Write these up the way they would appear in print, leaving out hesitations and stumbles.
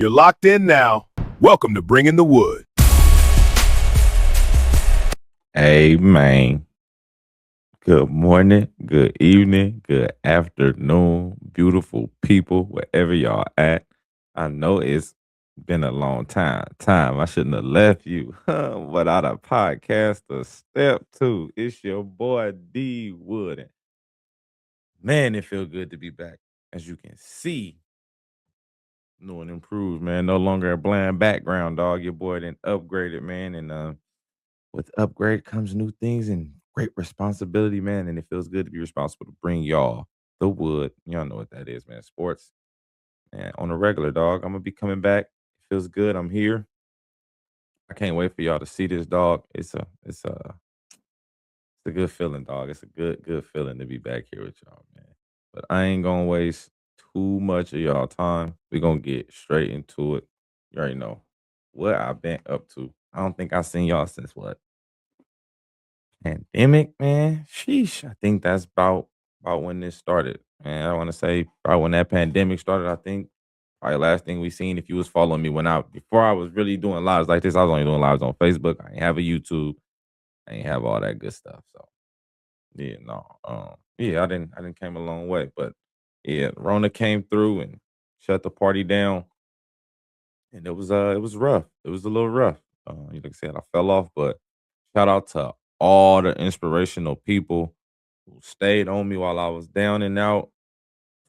You're locked in now. Welcome to Bringing the Wood. Hey, man. Good morning, good evening, good afternoon, beautiful people, wherever y'all at. I know it's been a long time. I shouldn't have left you without a podcast to step two. It's your boy D Wood. And man, it feel good to be back. As you can see, new and improved, man. No longer a bland background, dog. Your boy done upgraded, man. And with upgrade comes new things and great responsibility, man. And it feels good to be responsible to bring y'all the wood. Y'all know what that is, man. Sports. And on a regular, dog. I'm gonna be coming back. It feels good. I'm here. I can't wait for y'all to see this, dog. It's a good feeling, dog. It's a good feeling to be back here with y'all, man. But I ain't gonna waste too much of y'all time. We're gonna get straight into it. You already know what I've been up to. I don't think I've seen y'all since what? Pandemic, man. Sheesh. I think that's about when this started. Man, I want to say probably when that pandemic started. I think probably last thing we seen if you was following me when I before I was really doing lives like this. I was only doing lives on Facebook. I ain't have a YouTube. I ain't have all that good stuff. So yeah, no. Yeah, I didn't came a long way. But yeah, Rona came through and shut the party down. And it was rough. It was a little rough. Like I said, I fell off, but shout out to all the inspirational people who stayed on me while I was down and out,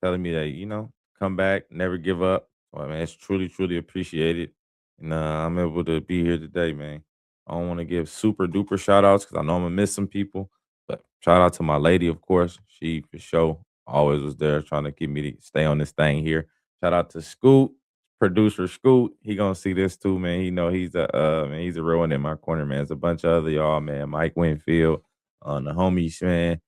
telling me that, come back, never give up. So, I mean, it's truly, truly appreciated. And I'm able to be here today, man. I don't want to give super duper shout outs because I know I'm going to miss some people. But shout out to my lady, of course. She, for sure, always was there trying to keep me to stay on this thing here. Shout out to Scoot, producer Scoot. He going to see this too, man. He know he's a real one in my corner, man. There's a bunch of other y'all, man. Mike Winfield, the homies, man,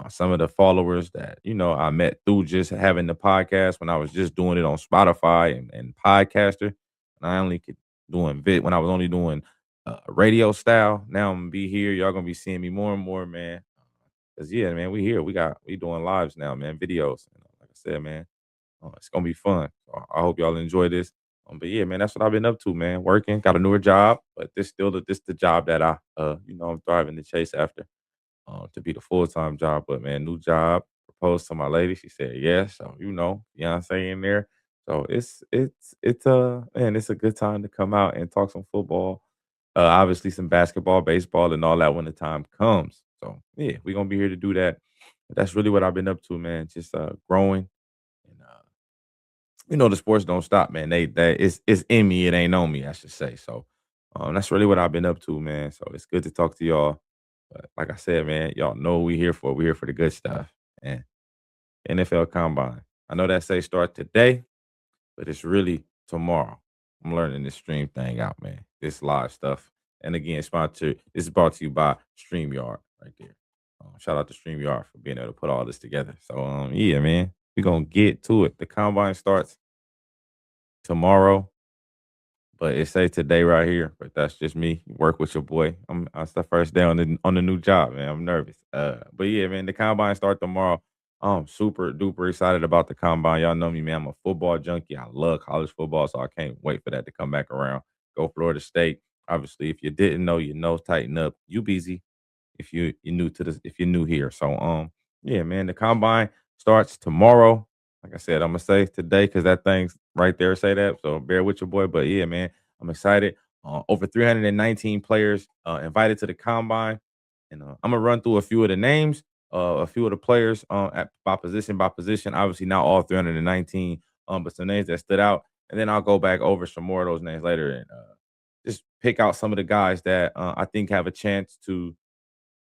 some of the followers that I met through just having the podcast when I was just doing it on Spotify and Podcaster, and I only could doing vid when I was only doing radio style. Now I'm gonna be here. Y'all gonna be seeing me more and more, man. Cause yeah, man, we here. We doing lives now, man. Videos. Like I said, man, it's gonna be fun. So I hope y'all enjoy this. But yeah, man, that's what I've been up to, man. Working, got a newer job, but this the job that I'm thriving to chase after to be the full time job. But man, new job. Proposed to my lady. She said yes. So Beyonce in there. So it's a good time to come out and talk some football. Obviously some basketball, baseball, and all that when the time comes. So yeah, we're gonna be here to do that. But that's really what I've been up to, man. Just growing and the sports don't stop, man. It's in me, it ain't on me, I should say. So that's really what I've been up to, man. So it's good to talk to y'all. But like I said, man, y'all know what we here for. We here for the good stuff. And NFL Combine. I know that say start today, but it's really tomorrow. I'm learning this stream thing out, man. This live stuff. And again, sponsored. This is brought to you by StreamYard right there. Shout out to StreamYard for being able to put all this together. So yeah, man, we're gonna get to it. The combine starts tomorrow. But it say today right here, but that's just me. Work with your boy. It's the first day on the new job, man. I'm nervous. But yeah, man, the combine start tomorrow. I'm super duper excited about the combine. Y'all know me, man. I'm a football junkie. I love college football, so I can't wait for that to come back around. Go Florida State. Obviously, if you didn't know, you know, tighten up. You busy if you're new to this, if you're new here. So yeah, man, the combine starts tomorrow. Like I said, I'm gonna say today because that thing's right there. Say that. So bear with your boy. But yeah, man, I'm excited. Over 319 players invited to the combine, and I'm gonna run through a few of the names, a few of the players by position by position. Obviously, not all 319, but some names that stood out, and then I'll go back over some more of those names later and just pick out some of the guys that I think have a chance to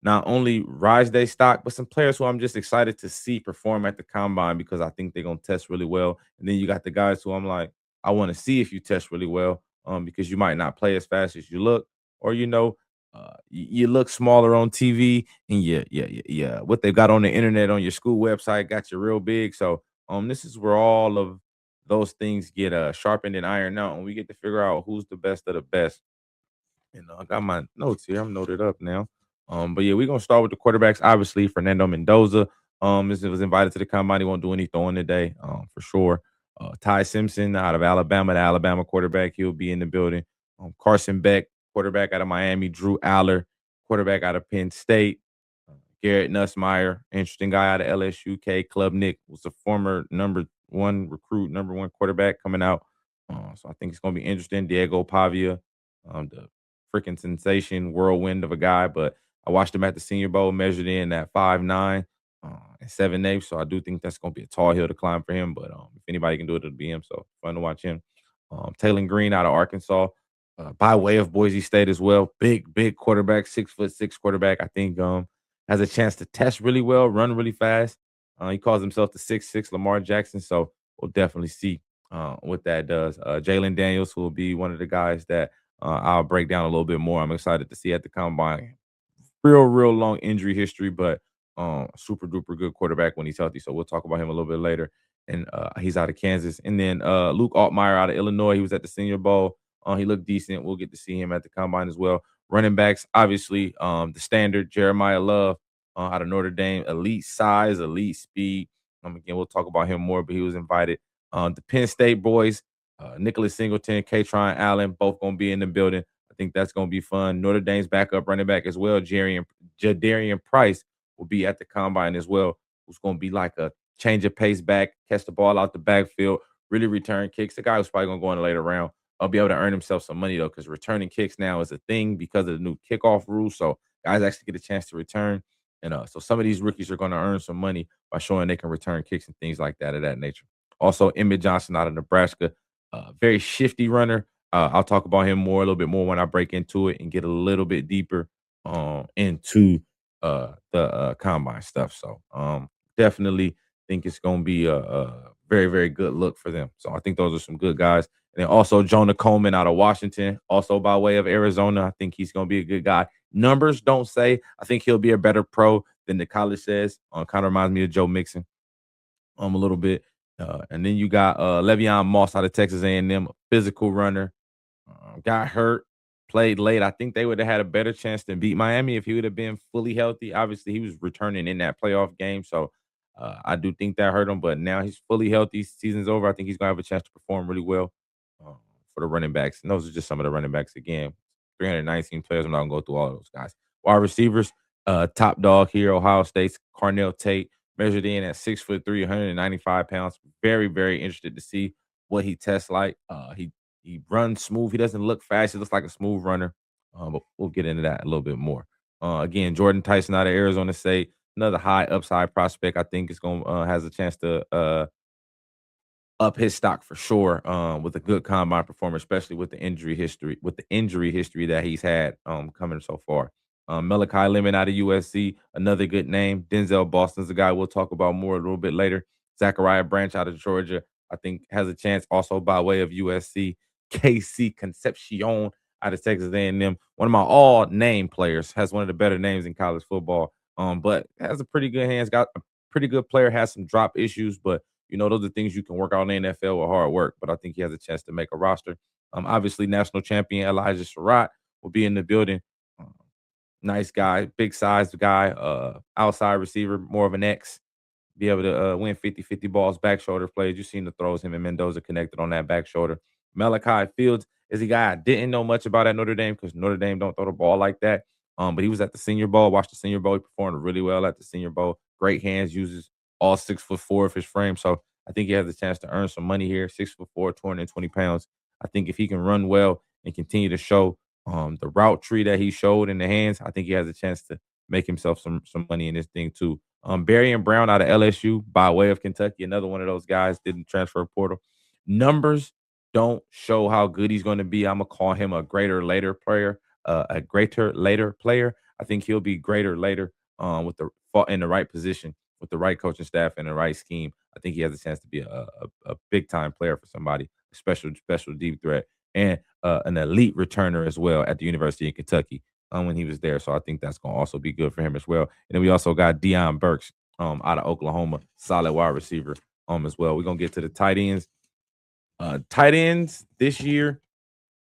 not only rise their stock, but some players who I'm just excited to see perform at the combine because I think they're gonna test really well. And then you got the guys who I'm like, I want to see if you test really well, because you might not play as fast as you look, or you look smaller on TV, and yeah, what they've got on the internet on your school website got you real big. So this is where all of those things get sharpened and ironed out, and we get to figure out who's the best of the best. And I got my notes here. I'm noted up now. But yeah, we're gonna start with the quarterbacks. Obviously, Fernando Mendoza. Was invited to the combine. He won't do any throwing today, for sure. Ty Simpson out of Alabama, the Alabama quarterback, he'll be in the building. Carson Beck, quarterback out of Miami. Drew Aller, quarterback out of Penn State. Garrett Nussmeier, interesting guy out of LSU. Klubnik was a former number one recruit, number one quarterback coming out. So I think it's going to be interesting. Diego Pavia, the freaking sensation, whirlwind of a guy. But I watched him at the Senior Bowl, measured in at 5'9" and 7'8". So I do think that's going to be a tall hill to climb for him. But if anybody can do it, it'll be him. So fun to watch him. Taylor Green out of Arkansas, by way of Boise State as well. Big quarterback, 6'6" quarterback. I think has a chance to test really well, run really fast. He calls himself the 6'6" Lamar Jackson. So we'll definitely see what that does. Jalen Daniels, who will be one of the guys that I'll break down a little bit more. I'm excited to see at the combine. Real long injury history, but super duper good quarterback when he's healthy. So we'll talk about him a little bit later. And he's out of Kansas. And then Luke Altmaier out of Illinois. He was at the Senior Bowl. He looked decent. We'll get to see him at the combine as well. Running backs, obviously, the standard Jeremiah Love out of Notre Dame, elite size, elite speed. Again, we'll talk about him more, but he was invited. The Penn State boys, Nicholas Singleton, Katron Allen, both going to be in the building. I think that's going to be fun. Notre Dame's backup running back as well, Jadarian Price, will be at the combine as well, who's going to be like a change of pace back, catch the ball out the backfield, really return kicks. The guy who's probably going to go in the later round. I'll be able to earn himself some money, though, because returning kicks now is a thing because of the new kickoff rules. So guys actually get a chance to return. And so some of these rookies are going to earn some money by showing they can return kicks and things like that of that nature. Also, Emmett Johnson out of Nebraska, very shifty runner. I'll talk about him more, a little bit more when I break into it and get a little bit deeper into the combine stuff. So definitely think it's going to be a very good look for them. So I think those are some good guys. And then also Jonah Coleman out of Washington, also by way of Arizona. I think he's going to be a good guy. Numbers don't say. I think he'll be a better pro than the college says. Kind of reminds me of Joe Mixon a little bit. And then you got Le'Veon Moss out of Texas A&M, physical runner. Got hurt, played late. I think they would have had a better chance to beat Miami if he would have been fully healthy. Obviously, he was returning in that playoff game, so I do think that hurt him. But now he's fully healthy. Season's over. I think he's gonna have a chance to perform really well for the running backs. And those are just some of the running backs. Again, 319 players. I'm not gonna go through all of those guys. Wide receivers, top dog here, Ohio State's Carnell Tate, measured in at 6'3", 195 pounds. Very interested to see what he tests like. He runs smooth. He doesn't look fast. He looks like a smooth runner. But we'll get into that a little bit more. Again, Jordan Tyson out of Arizona State, another high upside prospect. I think is going has a chance to up his stock for sure. With a good combine performance, especially with the injury history that he's had coming so far. Malachi Lemon out of USC, another good name. Denzel Boston's a guy we'll talk about more a little bit later. Zachariah Branch out of Georgia, I think has a chance also by way of USC. KC Concepcion out of Texas A&M, one of my all-name players, has one of the better names in college football. But has a pretty good hands, got a pretty good player, has some drop issues, but those are things you can work out in the NFL with hard work. But I think he has a chance to make a roster. Obviously, national champion Elijah Surratt will be in the building. Nice guy, big sized guy, outside receiver, more of an X. Be able to win 50-50 balls, back shoulder plays. You've seen the throws him and Mendoza connected on that back shoulder. Malachi Fields is a guy I didn't know much about at Notre Dame because Notre Dame don't throw the ball like that. But he was at the Senior Bowl. Watched the Senior Bowl. He performed really well at the Senior Bowl. Great hands, uses all 6'4" of his frame. So I think he has a chance to earn some money here. 6'4", 220 pounds. I think if he can run well and continue to show the route tree that he showed in the hands, I think he has a chance to make himself some money in this thing too. Barry Brown out of LSU by way of Kentucky, another one of those guys didn't transfer portal. Numbers don't show how good he's going to be. I'm gonna call him a greater later player. I think he'll be greater later with the in the right position with the right coaching staff and the right scheme. I think he has a chance to be a big time player for somebody, a special deep threat, and an elite returner as well at the University of Kentucky when he was there. So I think that's going to also be good for him as well. And then we also got Deion Burks out of Oklahoma, solid wide receiver as well. We're going to get to the tight ends. Tight ends this year,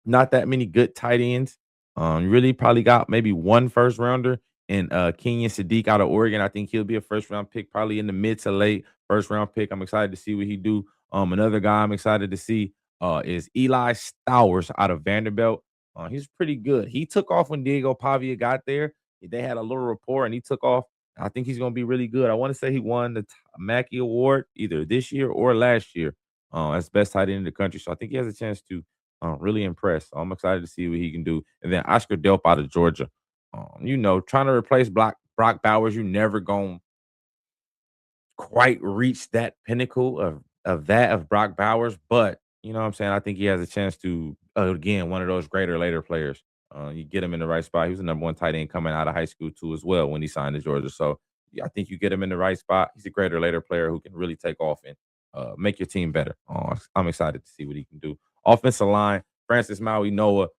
not that many good tight ends. Really probably got maybe one first rounder and Kenyon Sadiq out of Oregon. I think he'll be a first round pick, probably in the mid to late first round pick. I'm excited to see what he do Another guy I'm excited to see is Eli Stowers out of Vanderbilt. He's pretty good. He took off when Diego Pavia got there. They had a little rapport, and he took off. I think he's going to be really good. I want to say he won the Mackey Award either this year or last year as best tight end in the country. So I think he has a chance to really impress. So I'm excited to see what he can do. And then Oscar Delp out of Georgia. Trying to replace Brock Bowers, you never going to quite reach that pinnacle of Brock Bowers, but you know what I'm saying? I think he has a chance to again, one of those greater later players. You get him in the right spot. He was the number one tight end coming out of high school too as well when he signed to Georgia. So yeah, I think you get him in the right spot. He's a greater later player who can really take off and make your team better. I'm excited to see what he can do. Offensive line, Francis Maui Noah.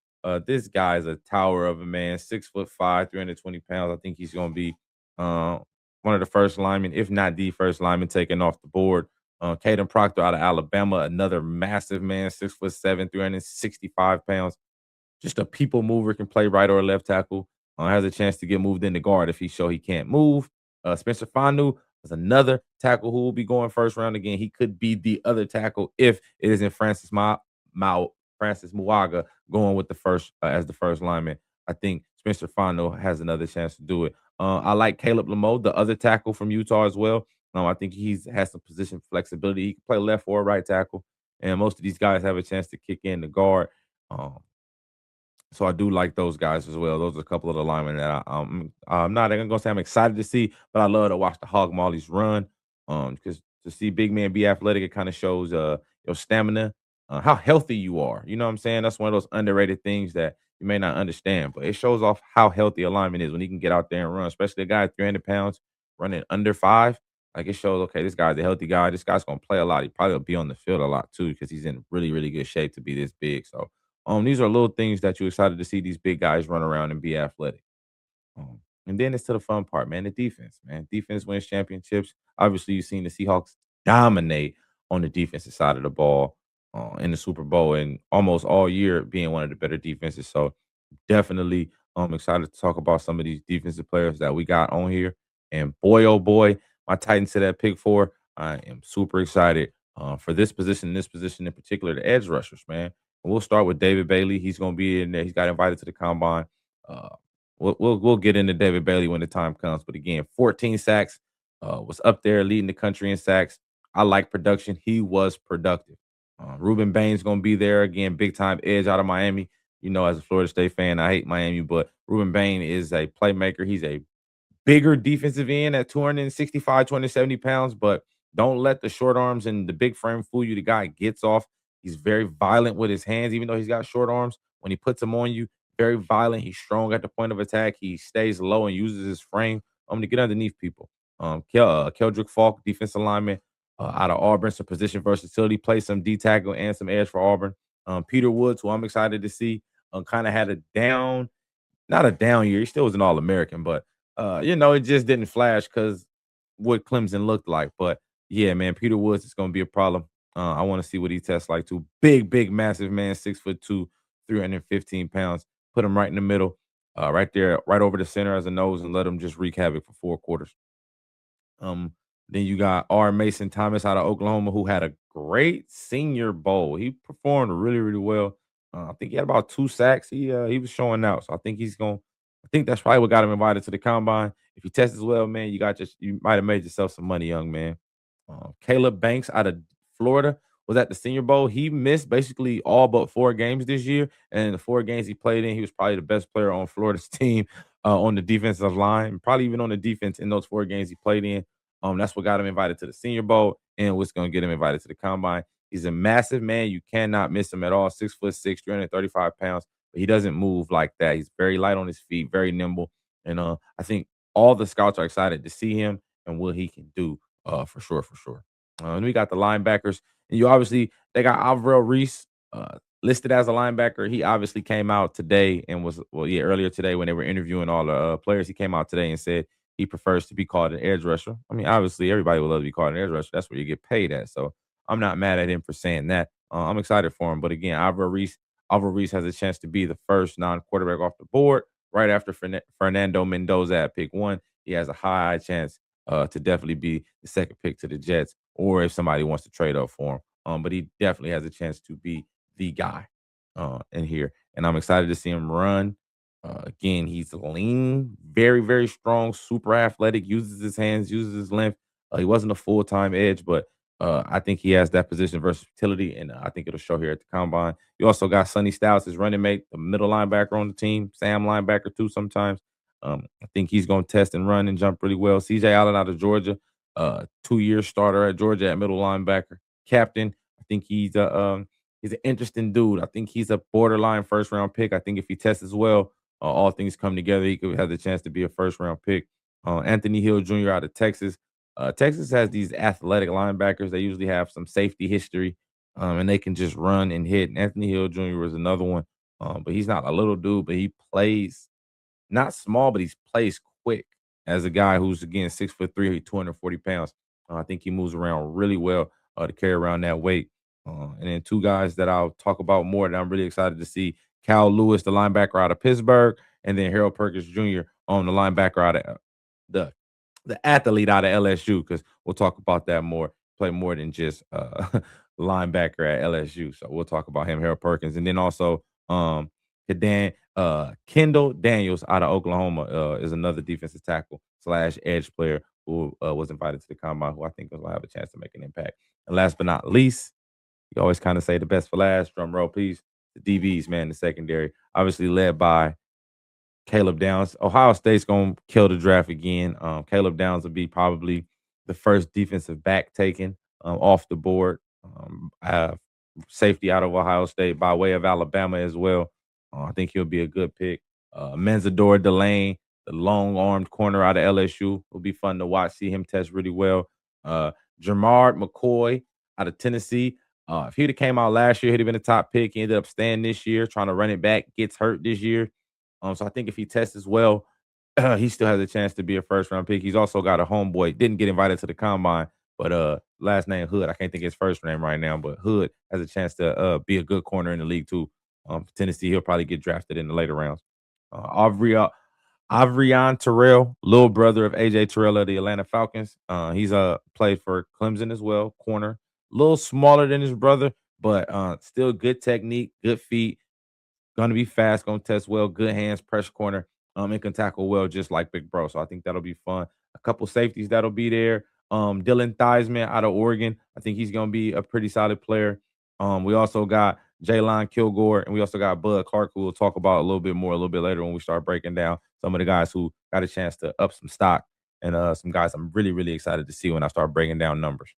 This guy is a tower of a man, 6'5", 320 pounds. I think he's gonna be uh, one of the first linemen, if not the first lineman taken off the board. Caden Proctor out of Alabama, another massive man, 6'7", 365 pounds. Just a people mover, can play right or left tackle. Has a chance to get moved into guard if he show he can't move. Spencer Fanu is another tackle who will be going first round again. He could be the other tackle if it isn't Francis Muaga going with the first as the first lineman. I think Spencer Fanu has another chance to do it. I like Caleb Lamo, the other tackle from Utah as well. I think he's has some position flexibility. He can play left or right tackle, and most of these guys have a chance to kick in the guard. Um, so I do like those guys as well. Those are a couple of the linemen that I'm not even gonna say I'm excited to see, but I love to watch the Hog Mollies run. Because to see big men be athletic, it kind of shows your stamina, how healthy you are. You know what I'm saying? That's one of those underrated things that you may not understand, but it shows off how healthy a lineman is when he can get out there and run, especially a guy at 300 pounds running under 5. Like it shows, okay, this guy's a healthy guy. This guy's gonna play a lot. He probably will be on the field a lot too because he's in really, really good shape to be this big. So these are little things that you're excited to see these big guys run around and be athletic. And then it's to the fun part, man. The defense, man. Defense wins championships. Obviously, you've seen the Seahawks dominate on the defensive side of the ball in the Super Bowl and almost all year being one of the better defenses. So definitely excited to talk about some of these defensive players that we got on here. And boy, oh boy, my Titans to that pick 4. I am super excited for this position in particular, the edge rushers, man. And we'll start with David Bailey. He's going to be in there. He's got invited to the combine. Uh, we'll get into David Bailey when the time comes. But again, 14 sacks, was up there leading the country in sacks. I like production. He was productive. Ruben Bain's going to be there again, big time edge out of Miami. As a Florida State fan, I hate Miami, but Ruben Bain is a playmaker. He's a bigger defensive end at 265, 270 pounds, but don't let the short arms and the big frame fool you. The guy gets off. He's very violent with his hands, even though he's got short arms. When he puts them on you, very violent. He's strong at the point of attack. He stays low and uses his frame to get underneath people. Keldrick Falk, defensive lineman out of Auburn, some position versatility, plays some D tackle and some edge for Auburn. Peter Woods, who I'm excited to see, kind of had a not a down year. He still was an All American, but it just didn't flash because what Clemson looked like. But yeah, man, Peter Woods is going to be a problem. I want to see what he tests like too. Big, massive man, 6'2", 315 pounds. Put him right in the middle, right there, right over the center as a nose, and let him just wreak havoc for 4 quarters. Then you got R. Mason Thomas out of Oklahoma, who had a great Senior Bowl. He performed really, really well. I think he had about 2 sacks. He was showing out, so I think he's going. I think that's probably what got him invited to the combine. If he tests as well, man, you might have made yourself some money, young man. Caleb Banks out of Florida was at the Senior Bowl. He missed basically all but 4 games this year, and the 4 games he played in, he was probably the best player on Florida's team on the defensive line, probably even on the defense in those 4 games he played in. That's what got him invited to the Senior Bowl and what's going to get him invited to the combine. He's a massive man. You cannot miss him at all. 6'6", 335 pounds, but he doesn't move like that. He's very light on his feet, very nimble. And I think all the scouts are excited to see him and what he can do for sure, for sure. And we got the linebackers. And they got Alvarez Reese listed as a linebacker. He obviously came out today and earlier today when they were interviewing all the players. He came out today and said he prefers to be called an edge rusher. I mean, obviously, everybody would love to be called an edge rusher. That's where you get paid at. So I'm not mad at him for saying that. I'm excited for him. But again, Alvarez Reese has a chance to be the first non-quarterback off the board right after Fernando Mendoza at pick 1. He has a high chance to definitely be the second pick to the Jets, or if somebody wants to trade up for him, but he definitely has a chance to be the guy in here. And I'm excited to see him run. Again, he's lean, very, very strong, super athletic, uses his hands, uses his length. He wasn't a full time edge, but I think he has that position versatility, and I think it'll show here at the combine. You also got Sonny Styles, his running mate, the middle linebacker on the team, Sam linebacker too sometimes. I think he's going to test and run and jump really well. CJ Allen out of Georgia, 2 year starter at Georgia at middle linebacker, captain. I think he's an interesting dude. I think he's a borderline first round pick. I think if he tests as well, all things come together, he could have the chance to be a first round pick. Anthony Hill Jr. out of Texas. Texas has these athletic linebackers. They usually have some safety history, and they can just run and hit. And Anthony Hill Jr. was another one, but he's not a little dude, but he plays not small, but he plays quick as a guy who's again 6'3", 240 pounds. I think he moves around really well to carry around that weight. And then two guys that I'll talk about more that I'm really excited to see: Cal Lewis, the linebacker out of Pittsburgh, and then Harold Perkins Jr. on the linebacker out of the the athlete out of LSU. Because we'll talk about that more. Play more than just linebacker at LSU, so we'll talk about him, Harold Perkins, and then also Kendall Daniels out of Oklahoma is another defensive tackle slash edge player who was invited to the combine, who I think will have a chance to make an impact. And last but not least, you always kind of say the best for last. Drum roll, please. The DBs, man, the secondary, obviously led by Caleb Downs. Ohio State's gonna kill the draft again. Caleb Downs will be probably the first defensive back taken off the board. I have safety out of Ohio State by way of Alabama as well. I think he'll be a good pick. Menzador Delane, the long armed corner out of LSU, will be fun to watch. See him test really well. Jermard McCoy out of Tennessee. If he'd have came out last year, he'd have been a top pick. He ended up staying this year, trying to run it back, gets hurt this year. So I think if he tests as well, he still has a chance to be a first round pick. He's also got a homeboy, didn't get invited to the combine, but last name Hood. I can't think of his first name right now, but Hood has a chance to be a good corner in the league too. For Tennessee, he'll probably get drafted in the later rounds. Avrion Terrell, little brother of AJ Terrell of the Atlanta Falcons. He's played for Clemson as well, corner. A little smaller than his brother, but still good technique, good feet. Gonna be fast, gonna test well, good hands, pressure corner, and can tackle well just like Big Bro. So I think that'll be fun. A couple safeties that'll be there. Dylan Theismann out of Oregon. I think he's gonna be a pretty solid player. We also got Jalen Kilgore, and we also got Bud Clark, who we'll talk about a little bit more a little bit later when we start breaking down some of the guys who got a chance to up some stock and some guys I'm really, really excited to see when I start breaking down numbers.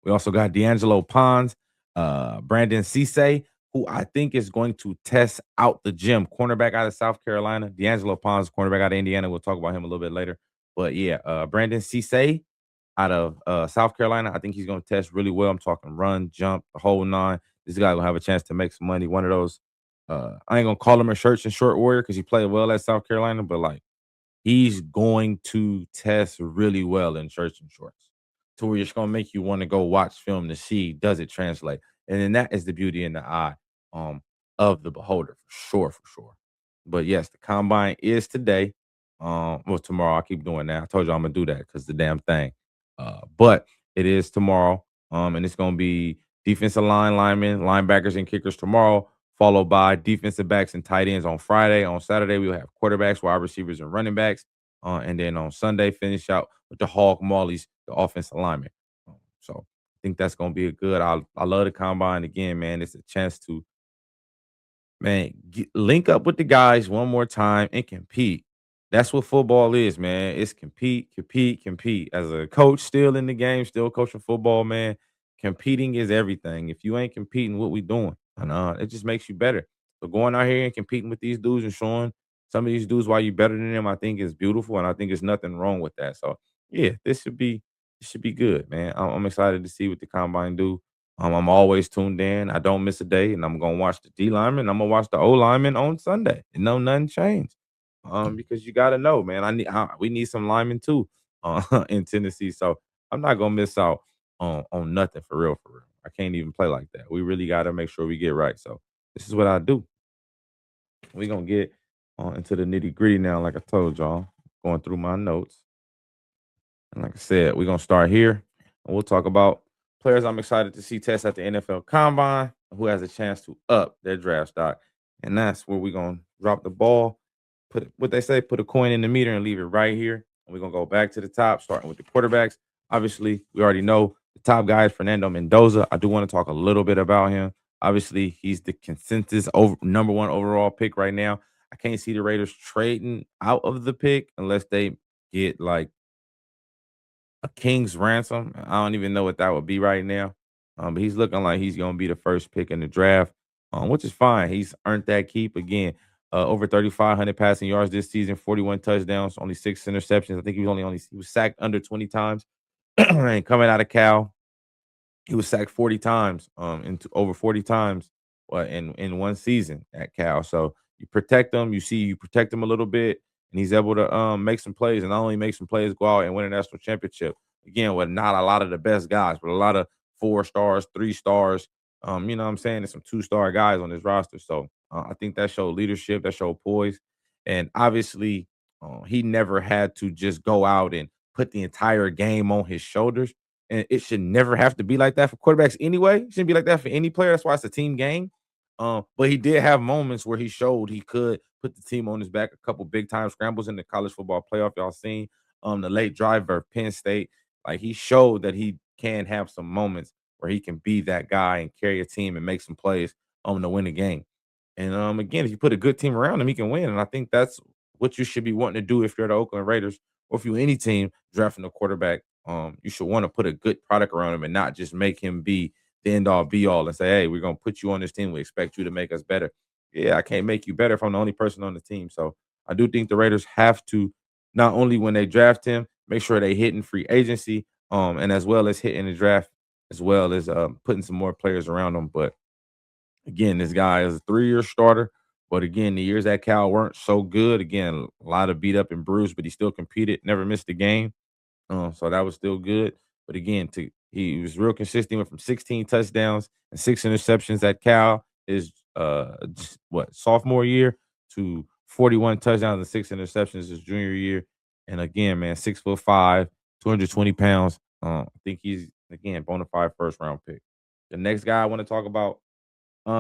We also got D'Angelo Pons, Brandon Cisse, who I think is going to test out the gym. Cornerback out of South Carolina. D'Angelo Pons, cornerback out of Indiana. We'll talk about him a little bit later. But yeah, Brandon Cisse out of South Carolina. I think he's going to test really well. I'm talking run, jump, the whole nine. This guy gonna have a chance to make some money. One of those. I ain't gonna call him a shirts and short warrior because he played well at South Carolina, but like he's going to test really well in shirts and shorts to where it's going to make you want to go watch film to see does it translate. And then that is the beauty in the eye um, of the beholder for sure, for sure. But yes, the combine is today. Well, tomorrow. I keep doing that. I told you I'm gonna do that because the damn thing. But it is tomorrow. And it's gonna be defensive line, linemen, linebackers, and kickers tomorrow, followed by defensive backs and tight ends on Friday. On Saturday, we'll have quarterbacks, wide receivers, and running backs. And then on Sunday, finish out with the Hog Mollies, the offensive linemen. So I think that's gonna be a good. I love the combine again, man. It's a chance to man, link up with the guys one more time and compete. That's what football is, man. It's compete, compete, compete. As a coach, still in the game, still coaching football, man. Competing is everything. If you ain't competing, what we doing? And it just makes you better. So going out here and competing with these dudes and showing some of these dudes why you better than them, I think is beautiful, and I think there's nothing wrong with that. So yeah, this should be good, man. I'm excited to see what the combine do. I'm always tuned in. I don't miss a day, and I'm gonna watch the D lineman. I'm gonna watch the O lineman on Sunday. And no, nothing changed. Because you gotta know, man. We need some linemen too, in Tennessee. So I'm not gonna miss out on nothing for real, for real. I can't even play like that. We really gotta make sure we get right. So this is what I do. We gonna get into the nitty gritty now, like I told y'all, going through my notes. And like I said, we're gonna start here and we'll talk about players I'm excited to see test at the NFL Combine, who has a chance to up their draft stock, and that's where we're gonna drop the ball. Put what they say, put a coin in the meter and leave it right here. And we're gonna go back to the top, starting with the quarterbacks. Obviously, we already know the top guy is Fernando Mendoza. I do want to talk a little bit about him. Obviously, he's the consensus over number one overall pick right now. I can't see the Raiders trading out of the pick unless they get like a king's ransom. I don't even know what that would be right now. But he's looking like he's going to be the first pick in the draft, which is fine. He's earned that keep again. Over 3,500 passing yards this season, 41 touchdowns, only 6 interceptions. I think he was sacked under 20 times. And coming out of Cal, he was sacked 40 times, into over 40 times, in one season at Cal. So you protect him, you protect him a little bit, and he's able to make some plays, and not only make some plays, go out and win a national championship. Again, with not a lot of the best guys, but a lot of 4 stars, 3 stars, you know what I'm saying? There's some 2-star guys on this roster. So I think that showed leadership, that showed poise. And obviously, he never had to just go out and put the entire game on his shoulders, and it should never have to be like that for quarterbacks anyway. It shouldn't be like that for any player. That's why it's a team game. But he did have moments where he showed he could put the team on his back. A couple big time scrambles in the college football playoff. Y'all seen the late driver of Penn State. Like he showed that he can have some moments where he can be that guy and carry a team and make some plays to win a game. And again, if you put a good team around him, he can win. And I think that's what you should be wanting to do if you're the Oakland Raiders or if you're any team drafting a quarterback. You should want to put a good product around him and not just make him be the end all be all and say, hey, we're gonna put you on this team. We expect you to make us better. Yeah, I can't make you better if I'm the only person on the team. So I do think the Raiders have to not only when they draft him, make sure they hit in free agency, and as well as hitting the draft, as well as putting some more players around him. But again, this guy is a 3-year starter. But again, the years at Cal weren't so good. Again, a lot of beat up and bruised, but he still competed, never missed a game. So that was still good. But again, he was real consistent. Went from 16 touchdowns and 6 interceptions at Cal his sophomore year to 41 touchdowns and 6 interceptions his junior year. And again, man, 6'5", 220 pounds. I think he's again bona fide first round pick. The next guy I want to talk about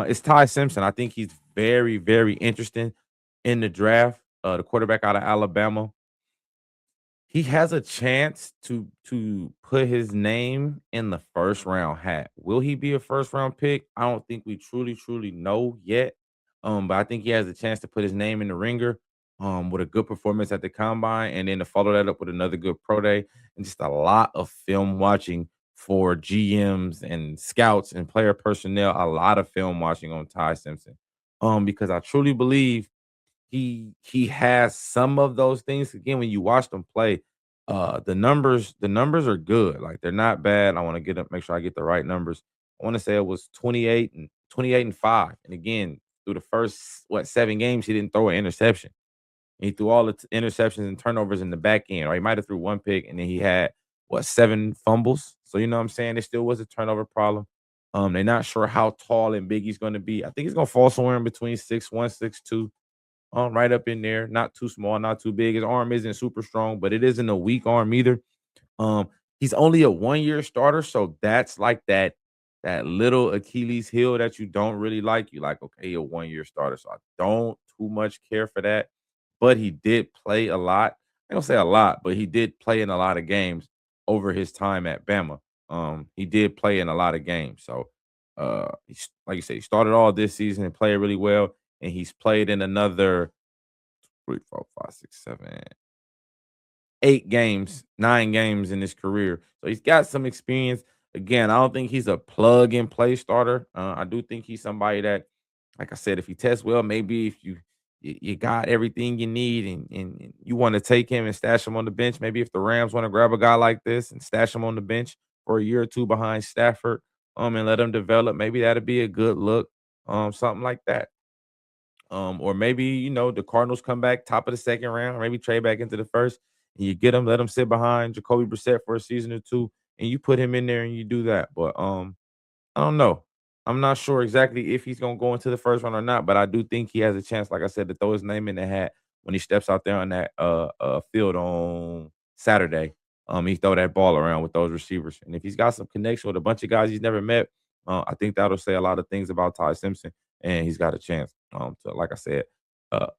is Ty Simpson. I think he's very, very interesting in the draft. The quarterback out of Alabama. He has a chance to put his name in the first round hat. Will he be a first round pick? I don't think we truly know yet. But I think he has a chance to put his name in the ringer with a good performance at the combine and then to follow that up with another good pro day and just a lot of film watching for GMs and scouts and player personnel, a lot of film watching on Ty Simpson. Because I truly believe he has some of those things. Again, when you watch them play, the numbers are good. Like they're not bad. I want to get up, make sure I get the right numbers. I want to say it was 28 and 5. And again, through the first 7 games, he didn't throw an interception. He threw all the interceptions and turnovers in the back end. Or he might have threw one pick, and then he had 7 fumbles. So you know what I'm saying? There still was a turnover problem. They're not sure how tall and big he's going to be. I think he's going to fall somewhere in between 6'1", 6'2", right up in there, not too small, not too big. His arm isn't super strong, but it isn't a weak arm either. Um, he's only a 1-year starter, so that's like that little Achilles heel that you don't really like. You like, okay, a 1-year starter, so I don't too much care for that. But he did play a lot. I don't say a lot, but he did play in a lot of games over his time at Bama. He did play in a lot of games. So like you say, he started all this season and played really well. And he's played in another 3, 4, 5, 6, 7, 8 games, 9 games in his career. So he's got some experience. Again, I don't think he's a plug and play starter. I do think he's somebody that, like I said, if he tests well, maybe if you got everything you need and you want to take him and stash him on the bench. Maybe if the Rams want to grab a guy like this and stash him on the bench for a year or two behind Stafford, and let him develop, maybe that'd be a good look. Something like that. Or maybe, the Cardinals come back top of the second round, or maybe trade back into the first, and you get him, let him sit behind Jacoby Brissett for a season or two, and you put him in there and you do that. But I don't know. I'm not sure exactly if he's gonna go into the first round or not, but I do think he has a chance, like I said, to throw his name in the hat when he steps out there on that field on Saturday. he throw that ball around with those receivers. And if he's got some connection with a bunch of guys he's never met, I think that'll say a lot of things about Ty Simpson, and he's got a chance to, like I said,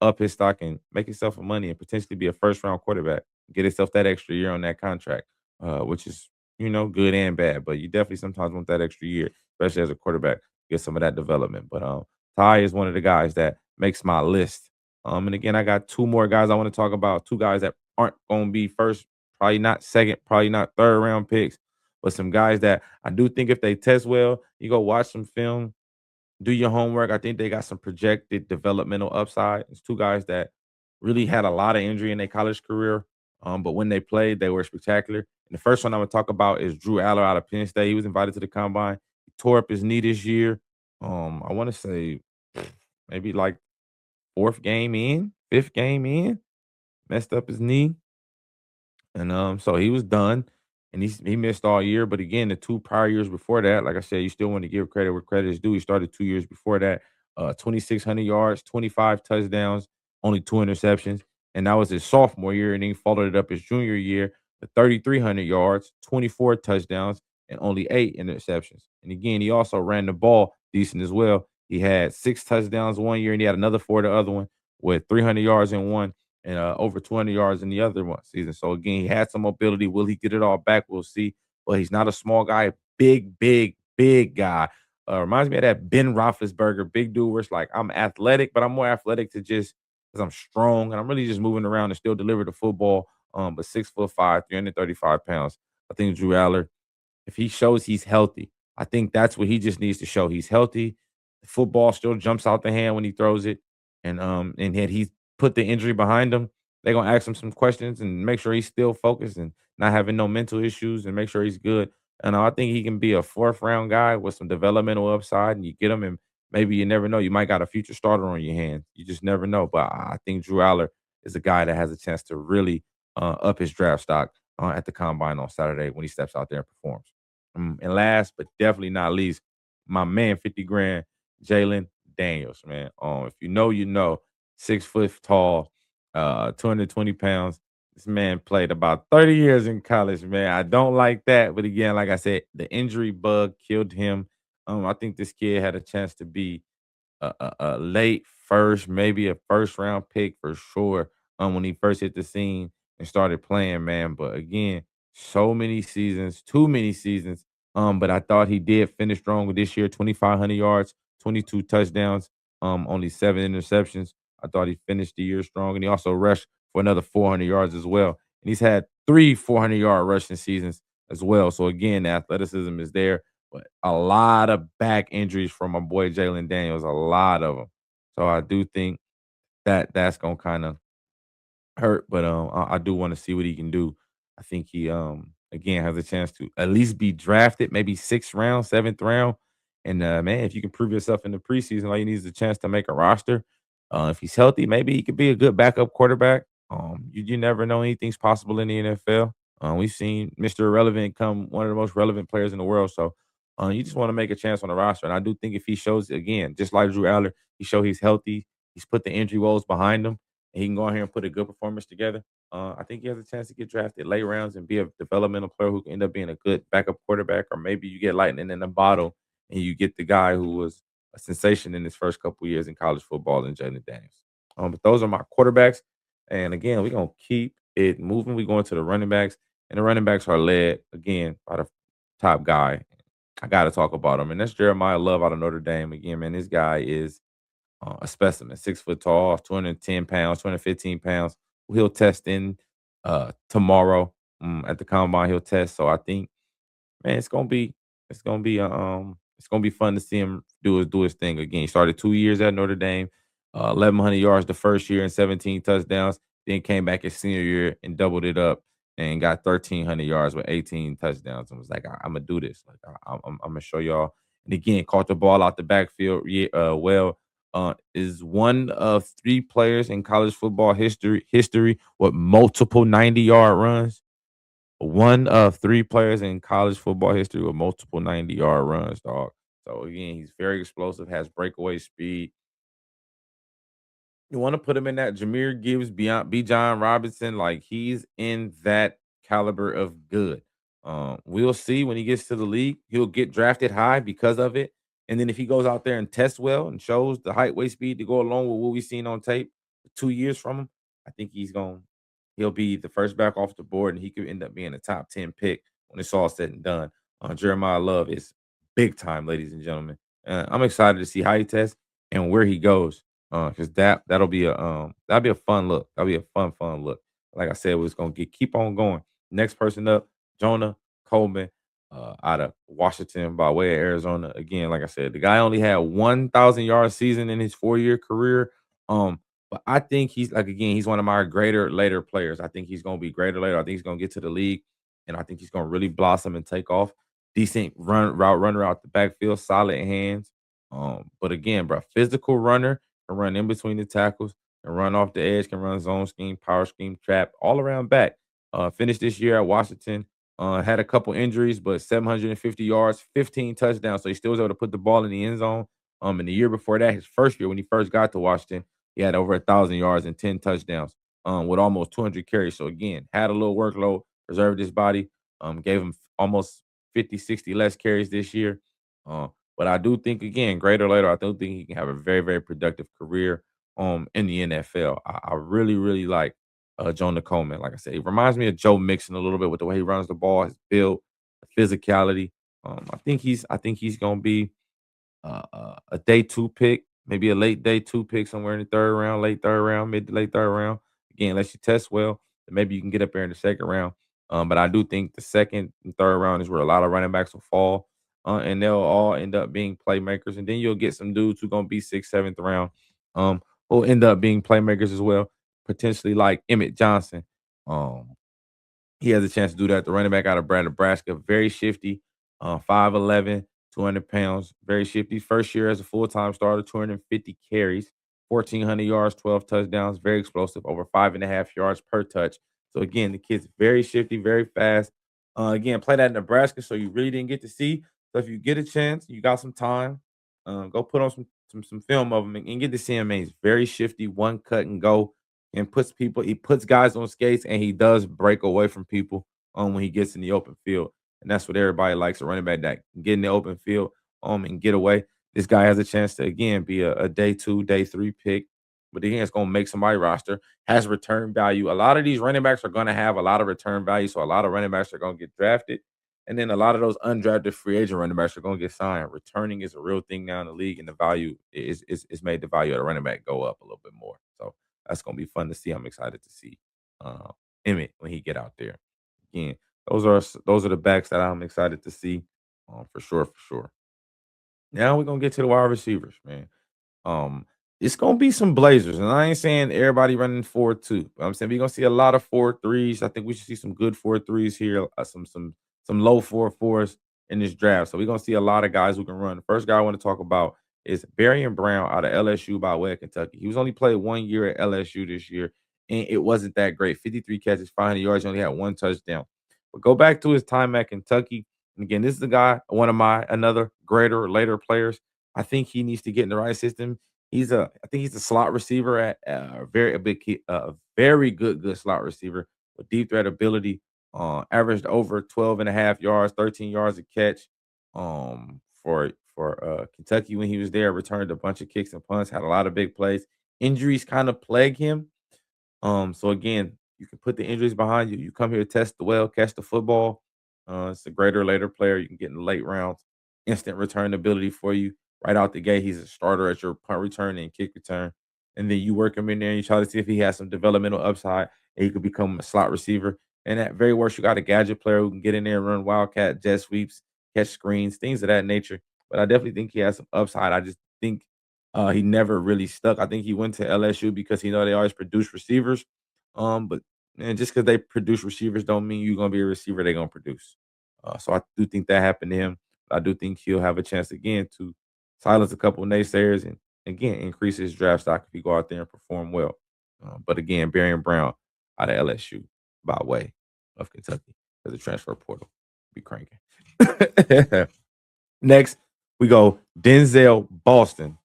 up his stock and make himself some money and potentially be a first round quarterback. Get himself that extra year on that contract, which is good and bad. But you definitely sometimes want that extra year, especially as a quarterback, get some of that development. But Ty is one of the guys that makes my list. And again, I got two more guys I want to talk about. Two guys that aren't going to be first, probably not second, probably not third round picks, but some guys that I do think if they test well, you go watch some film, do your homework. I think they got some projected developmental upside. It's two guys that really had a lot of injury in their college career, but when they played, they were spectacular. And the first one I'm gonna talk about is Drew Aller out of Penn State. He was invited to the combine. He tore up his knee this year. I want to say maybe like fourth game in, fifth game in, messed up his knee. And so he was done, and he missed all year. But again, the 2 prior years before that, like I said, you still want to give credit where credit is due. He started 2 years before that, 2,600 yards, 25 touchdowns, only 2 interceptions, and that was his sophomore year. And then he followed it up his junior year with 3,300 yards, 24 touchdowns, and only 8 interceptions. And again, he also ran the ball decent as well. He had 6 touchdowns one year, and he had another four the other one with 300 yards in one and over 200 yards in the other one season. So again, he had some mobility. Will he get it all back? We'll see. But he's not a small guy, big, big, big guy. Reminds me of that Ben Roethlisberger, big dude. Where it's like I'm athletic, but I'm more athletic to just because I'm strong and I'm really just moving around and still deliver the football. But 6'5", 335 pounds. I think Drew Aller, if he shows he's healthy, I think that's what he just needs to show. He's healthy. The football still jumps out the hand when he throws it, and had he put the injury behind him, they're gonna ask him some questions and make sure he's still focused and not having no mental issues and make sure he's good. And I think he can be a fourth round guy with some developmental upside, and you get him, and maybe you never know. You might got a future starter on your hands. You just never know. But I think Drew Aller is a guy that has a chance to really up his draft stock at the combine on Saturday when he steps out there and performs. And last but definitely not least, my man, 50 grand, Jalen Daniels, man. If you know, you know, 6 foot tall, 220 pounds. This man played about 30 years in college, man. I don't like that. But again, like I said, the injury bug killed him. I think this kid had a chance to be a late first, maybe a first round pick for sure. When he first hit the scene and started playing, man. But again, so many seasons, too many seasons. But I thought he did finish strong with this year: 2,500 yards, 22 touchdowns, only 7 interceptions. I thought he finished the year strong, and he also rushed for another 400 yards as well. And he's had three 400-yard rushing seasons as well. So again, the athleticism is there. But a lot of back injuries from my boy Jalen Daniels, a lot of them. So I do think that that's gonna kind of hurt, but I do want to see what he can do. I think he again has a chance to at least be drafted, maybe 6th round, 7th round. And man, if you can prove yourself in the preseason, all you need is a chance to make a roster. If he's healthy, maybe he could be a good backup quarterback. You never know, anything's possible in the NFL. We've seen Mr. Irrelevant come one of the most relevant players in the world. So you just want to make a chance on the roster. And I do think if he shows again, just like Drew Aller, he show he's healthy, he's put the injury woes behind him, and he can go out here and put a good performance together. I think he has a chance to get drafted late rounds and be a developmental player who can end up being a good backup quarterback, or maybe you get lightning in the bottle and you get the guy who was a sensation in his first couple years in college football in Jalen Daniels. But those are my quarterbacks. And again, we're gonna keep it moving. We go into the running backs, and the running backs are led again by the top guy. I got to talk about him, and that's Jeremiah Love out of Notre Dame. Again, man, this guy is a specimen, 6 foot tall, 210 pounds, 215 pounds. He'll test in tomorrow at the combine. He'll test. So I think, man, it's gonna be fun to see him do his thing again. He started 2 years at Notre Dame, 1,100 yards the first year and 17 touchdowns. Then came back his senior year and doubled it up and got 1,300 yards with 18 touchdowns and was like, I'm gonna do this. Like I'm gonna show y'all. And again, caught the ball out the backfield. Yeah, well, is one of three players in college football history with multiple 90-yard runs. One of three players in college football history with multiple 90-yard runs, dog. So again, he's very explosive, has breakaway speed. You want to put him in that Jameer Gibbs, Beyond B. John Robinson, like he's in that caliber of good. We'll see when he gets to the league. He'll get drafted high because of it. And then if he goes out there and tests well and shows the height, weight, speed to go along with what we've seen on tape 2 years from him, I think he'll be the first back off the board, and he could end up being a top 10 pick when it's all said and done. Jeremiah Love is big time, ladies and gentlemen. I'm excited to see how he tests and where he goes. Because that'll be a fun look. That'll be a fun look. Like I said, we're just gonna keep on going. Next person up, Jonah Coleman, out of Washington by way of Arizona. Again, like I said, the guy only had 1,000-yard season in his 4-year career. But I think he's one of my greater later players. I think he's gonna be greater later. I think he's gonna get to the league, and I think he's gonna really blossom and take off. Decent runner out the backfield, solid hands. But again, bro, physical runner, can run in between the tackles, can run off the edge, can run zone scheme, power scheme, trap, all around back. Finished this year at Washington. Had a couple injuries, but 750 yards, 15 touchdowns. So he still was able to put the ball in the end zone. And the year before that, his first year when he first got to Washington, he had over 1,000 yards and 10 touchdowns. With almost 200 carries. So again, had a little workload, preserved his body. Gave him almost 50, 60 less carries this year. But I do think, again, greater later, I do think he can have a very, very productive career in the NFL. I really, really like Jonah Coleman. Like I said, he reminds me of Joe Mixon a little bit with the way he runs the ball, his build, the physicality. I think he's gonna be a day 2 pick, maybe a late day 2 pick somewhere in the 3rd round, late 3rd round, mid to late 3rd round. Again, unless you test well, then maybe you can get up there in the 2nd round. But I do think the 2nd and 3rd round is where a lot of running backs will fall, and they'll all end up being playmakers. And then you'll get some dudes who gonna be 6th, 7th round, who'll end up being playmakers as well, potentially like Emmett Johnson. Um, he has a chance to do that. The running back out of Nebraska, very shifty, 5'11", 200 pounds, very shifty. First year as a full-time starter, 250 carries, 1,400 yards, 12 touchdowns, very explosive, over 5.5 yards per touch. So again, the kid's very shifty, very fast. Again, played at Nebraska, so you really didn't get to see. So if you get a chance, you got some time, go put on some film of him and get to see him. Man, he's very shifty, one cut and go, and he puts guys on skates, and he does break away from people when he gets in the open field. And that's what everybody likes, a running back that can get in the open field and get away. This guy has a chance to again be a day 2, day 3 pick. But again, it's gonna make somebody roster, has return value. A lot of these running backs are gonna have a lot of return value. So a lot of running backs are gonna get drafted. And then a lot of those undrafted free agent running backs are gonna get signed. Returning is a real thing now in the league, and the value is made the value of the running back go up a little bit more. So that's gonna be fun to see. I'm excited to see uh, Emmett when he get out there. Again, those are the backs that I'm excited to see, for sure, for sure. Now we're gonna get to the wide receivers, man. Um, it's gonna be some Blazers, and I ain't saying everybody running 4-2. But I'm saying we're gonna see a lot of 4-3s. I think we should see some good 4-3s here, some low 4-4s in this draft. So we're gonna see a lot of guys who can run. The first guy I want to talk about is Barry Brown out of LSU by way of Kentucky. He was only played 1 year at LSU this year, and it wasn't that great. 53 catches, 500 yards, he only had 1 touchdown. But go back to his time at Kentucky. And again, this is the guy, one of my another greater later players. I think he needs to get in the right system. I think he's a slot receiver at a very good slot receiver with deep threat ability. Averaged over 12 and a half yards, 13 yards a catch. For Kentucky when he was there, returned a bunch of kicks and punts, had a lot of big plays. Injuries kind of plague him, so again, you can put the injuries behind you. You come here, test the well, catch the football. It's a greater later player. You can get in the late rounds. Instant return ability for you right out the gate. He's a starter at your punt return and kick return. And then you work him in there and you try to see if he has some developmental upside and he could become a slot receiver. And at very worst, you got a gadget player who can get in there and run wildcat, jet sweeps, catch screens, things of that nature. But I definitely think he has some upside. I just think he never really stuck. I think he went to LSU because he know they always produce receivers. But man, just because they produce receivers don't mean you're gonna be a receiver they're gonna produce. So I do think that happened to him. I do think he'll have a chance again to silence a couple of naysayers and again increase his draft stock if he go out there and perform well. But again, Barry Brown out of LSU by way of Kentucky as a transfer portal. Be cranking. Next, we go Denzel Boston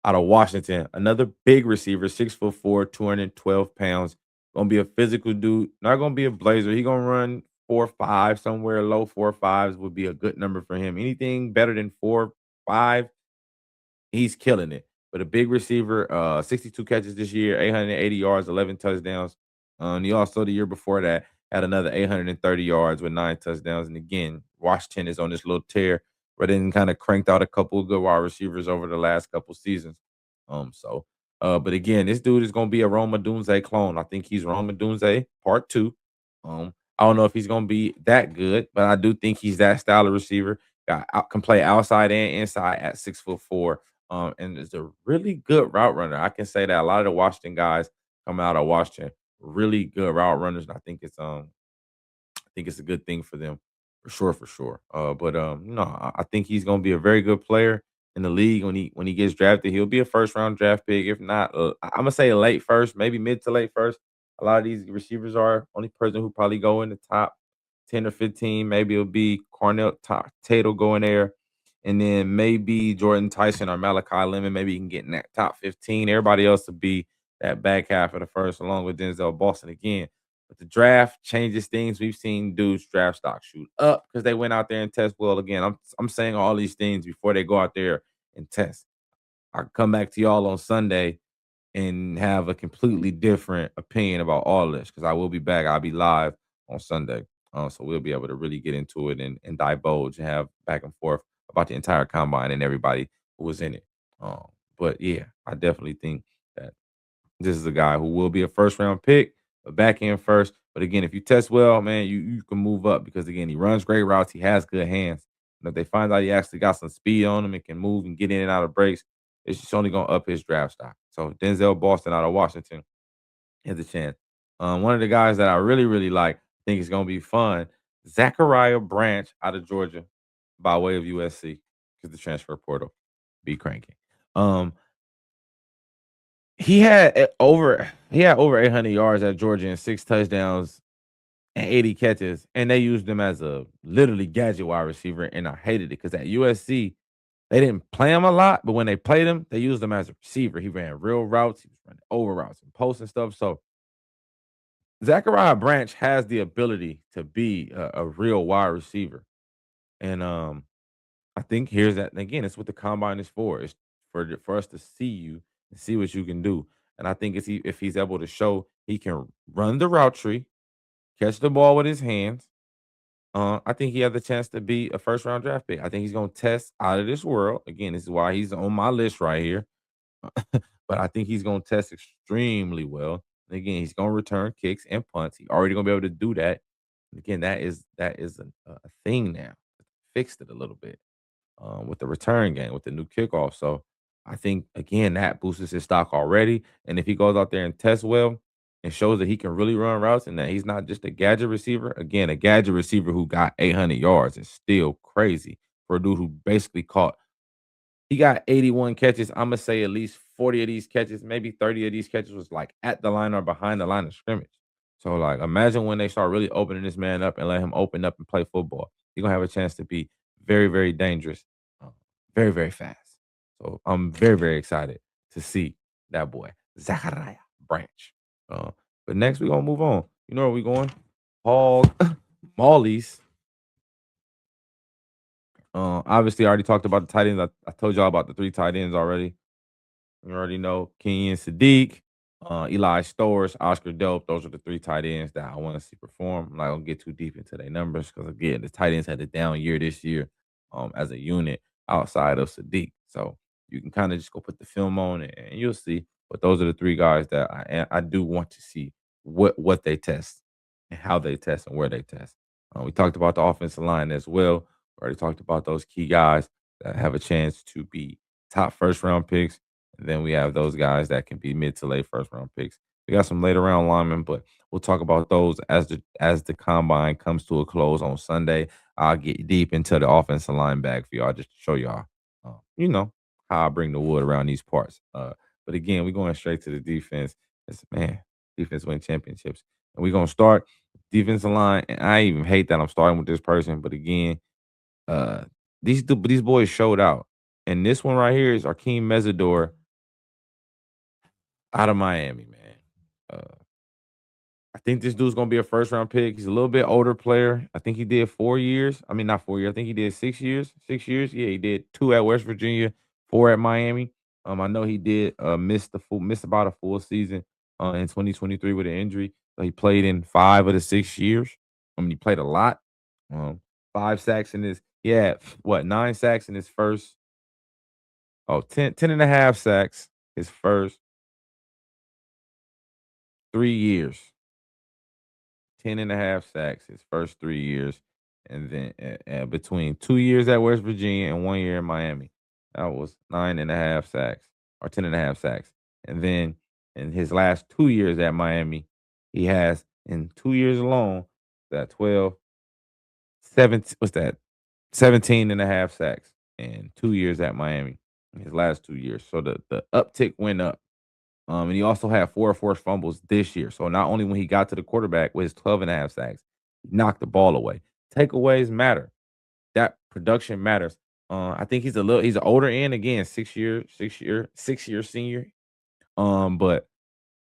out of Washington, another big receiver, 6'4", 212 pounds. Gonna be a physical dude. Not gonna be a blazer. He gonna run 4.5 somewhere. Low 4.5s would be a good number for him. Anything better than 4.5, he's killing it. But a big receiver, 62 catches this year, 880 yards, 11 touchdowns. He also the year before that had another 830 yards with 9 touchdowns. And again, Washington is on this little tear, but then kind of cranked out a couple of good wide receivers over the last couple seasons. But again, this dude is gonna be a Roma Dunze clone. I think he's Roma Dunze part two. I don't know if he's gonna be that good, but I do think he's that style of receiver. Can play outside and inside at 6'4", and is a really good route runner. I can say that a lot of the Washington guys coming out of Washington, really good route runners. And I think it's a good thing for them for sure, for sure. I think he's gonna be a very good player in the league when he gets drafted. He'll be a first round draft pick. If not, I'm gonna say a late first, maybe mid to late first. A lot of these receivers are only person who probably go in the top 10 or 15. Maybe it'll be Cornell Tato going there. And then maybe Jordan Tyson or Malachi Lemon, maybe you can get in that top 15. Everybody else will be that back half of the first, along with Denzel Boston again. But the draft changes things. We've seen dudes draft stock shoot up because they went out there and test well. Again, I'm saying all these things before they go out there and test. I come back to y'all on Sunday and have a completely different opinion about all of this because I will be back. I'll be live on Sunday. So we'll be able to really get into it and divulge and have back and forth about the entire combine and everybody who was in it. But yeah, I definitely think that this is a guy who will be a first round pick, a back end first. But again, if you test well, man, you can move up because again, he runs great routes. He has good hands. And if they find out he actually got some speed on him and can move and get in and out of breaks, it's just only gonna up his draft stock. So Denzel Boston out of Washington has a chance. One of the guys that I really, really like, think is gonna be fun, Zachariah Branch out of Georgia by way of USC because the transfer portal be cranking. Um, he had over 800 yards at Georgia and 6 touchdowns and 80 catches, and they used him as a literally gadget wide receiver, and I hated it because at USC they didn't play him a lot, but when they played him, they used him as a receiver. He ran real routes, he was running over routes and posts and stuff. So Zachariah Branch has the ability to be a real wide receiver, and I think here's that. And again, it's what the combine is for. It's for us to see you and see what you can do. And I think if he's able to show he can run the route tree, catch the ball with his hands, I think he has a chance to be a first round draft pick. I think he's going to test out of this world. Again, this is why he's on my list right here. But I think he's going to test extremely well. And again, he's going to return kicks and punts. He's already going to be able to do that. And again, that is a thing now. Fixed it a little bit with the return game, with the new kickoff. So I think again that boosts his stock already. And if he goes out there and tests well and shows that he can really run routes and that he's not just a gadget receiver, again, a gadget receiver who got 800 yards is still crazy for a dude who basically caught. He got 81 catches. I'm gonna say at least 40 of these catches, maybe 30 of these catches was like at the line or behind the line of scrimmage. So like imagine when they start really opening this man up and let him open up and play football. He's gonna have a chance to be very, very dangerous, uh, very, very fast. So I'm very, very excited to see that boy, Zachariah Branch. Uh, but next we're gonna move on. You know where we going? Paul Molly's. Obviously, I already talked about the tight ends. I told y'all about the three tight ends already. You already know Kenyon Sadiq, Eli Stores, Oscar Dope. Those are the three tight ends that I want to see perform. I'm not gonna get too deep into their numbers because again, the tight ends had a down year this year as a unit outside of Sadiq. So you can kind of just go put the film on it and you'll see. But those are the three guys that I do want to see what they test and how they test and where they test. We talked about the offensive line as well. We already talked about those key guys that have a chance to be top first round picks. And then we have those guys that can be mid to late first round picks. We got some later round linemen, but we'll talk about those as the combine comes to a close on Sunday. I'll get deep into the offensive line bag for y'all just to show y'all, you know, how I bring the wood around these parts. But again, we're going straight to the defense. Man, defense win championships. And we're gonna start defensive line. And I even hate that I'm starting with this person, but again, uh these boys showed out. And this one right here is Akeem Mesidor out of Miami, man. I think this dude's gonna be a first round pick. He's a little bit older player. I think he did 4 years. I mean, not 4 years. I think he did 6 years. 6 years. Yeah, he did two at West Virginia, four at Miami. I know he did miss about a full season in 2023 with an injury. So he played in 5 of the 6 years. I mean, he played a lot. Um, 5 sacks in his what 9 sacks in his first 10 and a half sacks his first 3 years. 10 and a half sacks his first 3 years, and then between 2 years at West Virginia and 1 year in Miami, that was 9.5 sacks or 10.5 sacks. And then in his last 2 years at Miami, he has in 2 years alone that 12, 17, what's that? 17.5 sacks in 2 years at Miami in his last 2 years. So the uptick went up. And he also had four forced fumbles this year. So not only when he got to the quarterback with his 12.5 sacks, he knocked the ball away. Takeaways matter. That production matters. I think he's an older end again, 6 year senior. But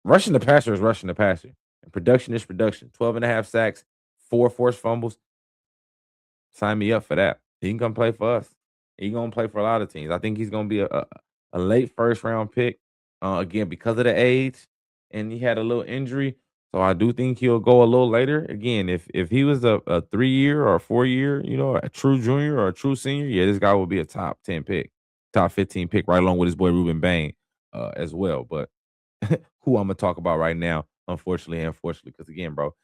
rushing the passer is rushing the passer. And production is production. 12.5 sacks, four forced fumbles. Sign me up for that. He can come play for us. He gonna play for a lot of teams. I think he's gonna be a late first round pick. Again, because of the age, and he had a little injury. So I do think he'll go a little later. Again, if he was a 3 year or a 4 year, a true junior or a true senior, yeah, this guy will be a top 10 pick, top 15 pick, right along with his boy Ruben Bain as well. But who I'm gonna talk about right now, unfortunately and unfortunately, because again, bro,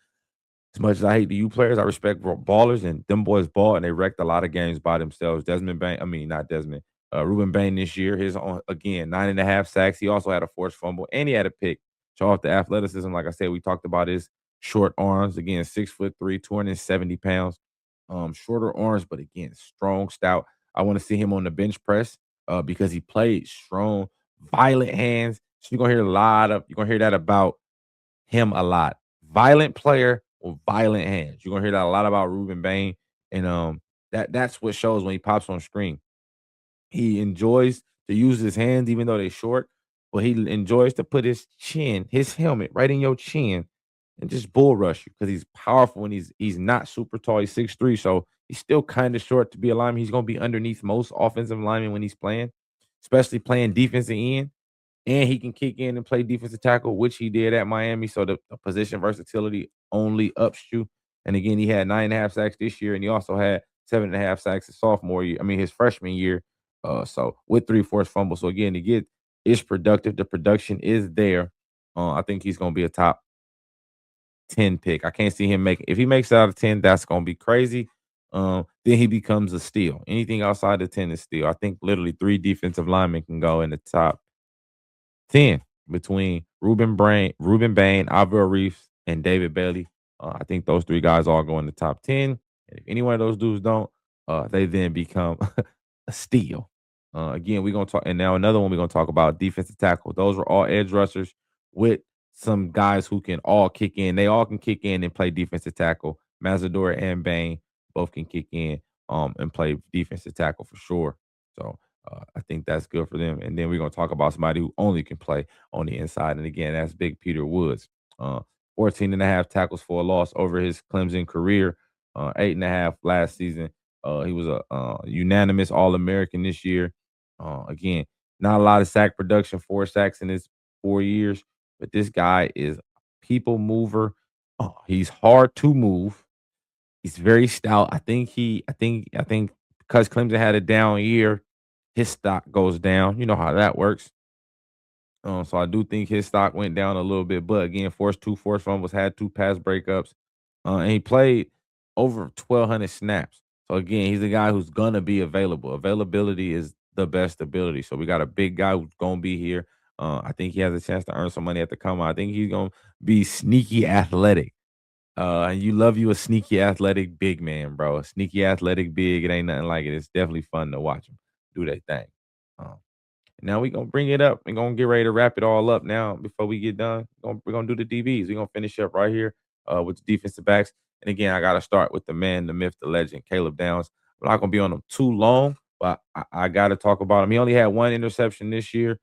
as much as I hate the U players, I respect ballers, and them boys ball and they wrecked a lot of games by themselves. Desmond Bain, I mean not Desmond, Ruben Bain this year, his own again 9.5 sacks. He also had a forced fumble and he had a pick. Show off the athleticism. Like I said, we talked about his short arms. Again, 6'3", 270 pounds. Shorter arms, but again, strong, stout. I want to see him on the bench press because he played strong, violent hands. So you're gonna hear that about him a lot. Violent player with violent hands. You're gonna hear that a lot about Ruben Bain, and that's what shows when he pops on screen. He enjoys to use his hands, even though they're short, but he enjoys to put his helmet, right in your chin, and just bull rush you because he's powerful and he's not super tall. He's 6'3", so he's still kind of short to be a lineman. He's gonna be underneath most offensive linemen when he's playing, especially playing defensive end, and he can kick in and play defensive tackle, which he did at Miami. So the position versatility only ups you. And again, he had 9.5 sacks this year, and he also had 7.5 sacks his sophomore year. I mean, his freshman year. So with three forced fumbles. So again, to get is productive. The production is there. I think he's going to be a top 10 pick. I can't see him making. If he makes it out of 10, that's going to be crazy. Then he becomes a steal. Anything outside of 10 is steal. I think literally three defensive linemen can go in the top 10 between Ruben Bain, Alvaro Reeves, and David Bailey. I think those three guys all go in the top 10. And if any one of those dudes don't, they then become a steal. Again, we're gonna talk, and now another one we're gonna talk about defensive tackle. Those were all edge rushers with some guys who can all kick in. They all can kick in and play defensive tackle. Mazador and Bain both can kick in and play defensive tackle for sure. So I think that's good for them. And then we're going to talk about somebody who only can play on the inside. And again, that's Big Peter Woods. 14 and a half tackles for a loss over his Clemson career, 8.5 last season. He was a unanimous All American this year. Again, not a lot of sack production, 4 sacks in his 4 years, but this guy is a people mover. He's hard to move. He's very stout. I think because Clemson had a down year, his stock goes down. You know how that works. So I do think his stock went down a little bit. But again, forced two forced fumbles, had two pass breakups, and he played over 1,200 snaps. So again, he's a guy who's gonna be available. Availability is the best ability. So we got a big guy who's gonna be here. I think he has a chance to earn some money at the come. I think he's gonna be sneaky athletic. You love you a sneaky athletic big man, bro. A sneaky athletic big. It ain't nothing like it. It's definitely fun to watch him do that thing. Um, Now we gonna bring it up and gonna get ready to wrap it all up now before we get done. We're gonna do the DBs. We're gonna finish up right here with the defensive backs. And again, I gotta start with the man, the myth, the legend, Caleb Downs. I'm not gonna be on him too long, but I gotta talk about him. He only had one interception this year.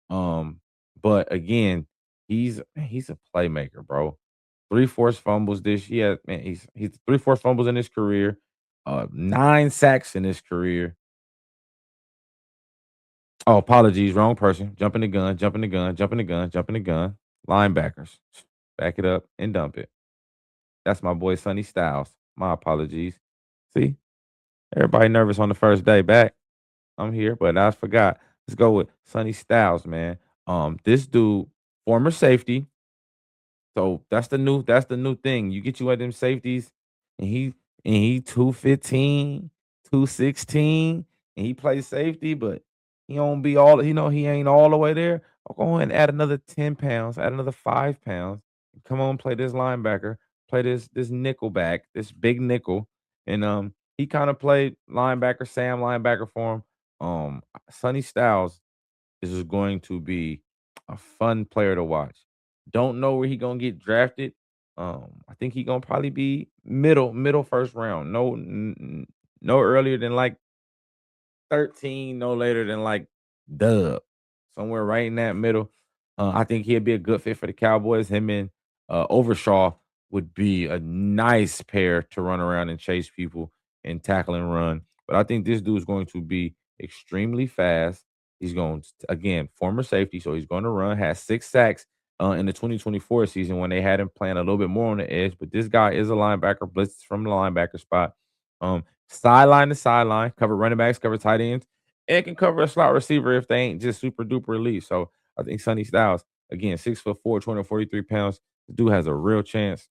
Um, but again, he's a playmaker, bro. 3 forced fumbles this year. Man, he's 3 forced fumbles in his career, 9 sacks in his career. Oh, apologies, wrong person. Jumping the gun, jumping the gun, jumping the gun, jumping the gun. Linebackers. Back it up and dump it. That's my boy Sonny Styles. My apologies. See, everybody nervous on the first day back. I'm here, but I forgot. Let's go with Sonny Styles, man. This dude, former safety, so that's the new thing. You get you at them safeties, and he 215, 216, and he plays safety, but he don't be all he ain't all the way there. I'll go ahead and add another 10 pounds, add another 5 pounds. Come on, play this linebacker, play this nickel back, this big nickel. And he kind of played linebacker, Sam linebacker for him. Sonny Styles this is going to be a fun player to watch. Don't know where he gonna get drafted. I think he gonna probably be middle first round. No earlier than like 13, no later than like dub. Somewhere right in that middle. I think he'd be a good fit for the Cowboys. Him and Overshaw would be a nice pair to run around and chase people and tackle and run. But I think this dude is going to be extremely fast. He's going to, again, former safety, so he's going to run. Has 6 sacks in the 2024 season when they had him playing a little bit more on the edge. But this guy is a linebacker, blitzes from the linebacker spot. Sideline to sideline, cover running backs, cover tight ends, and can cover a slot receiver if they ain't just super duper elite. So I think Sonny Styles, again, 6'4", 243 pounds. The dude has a real chance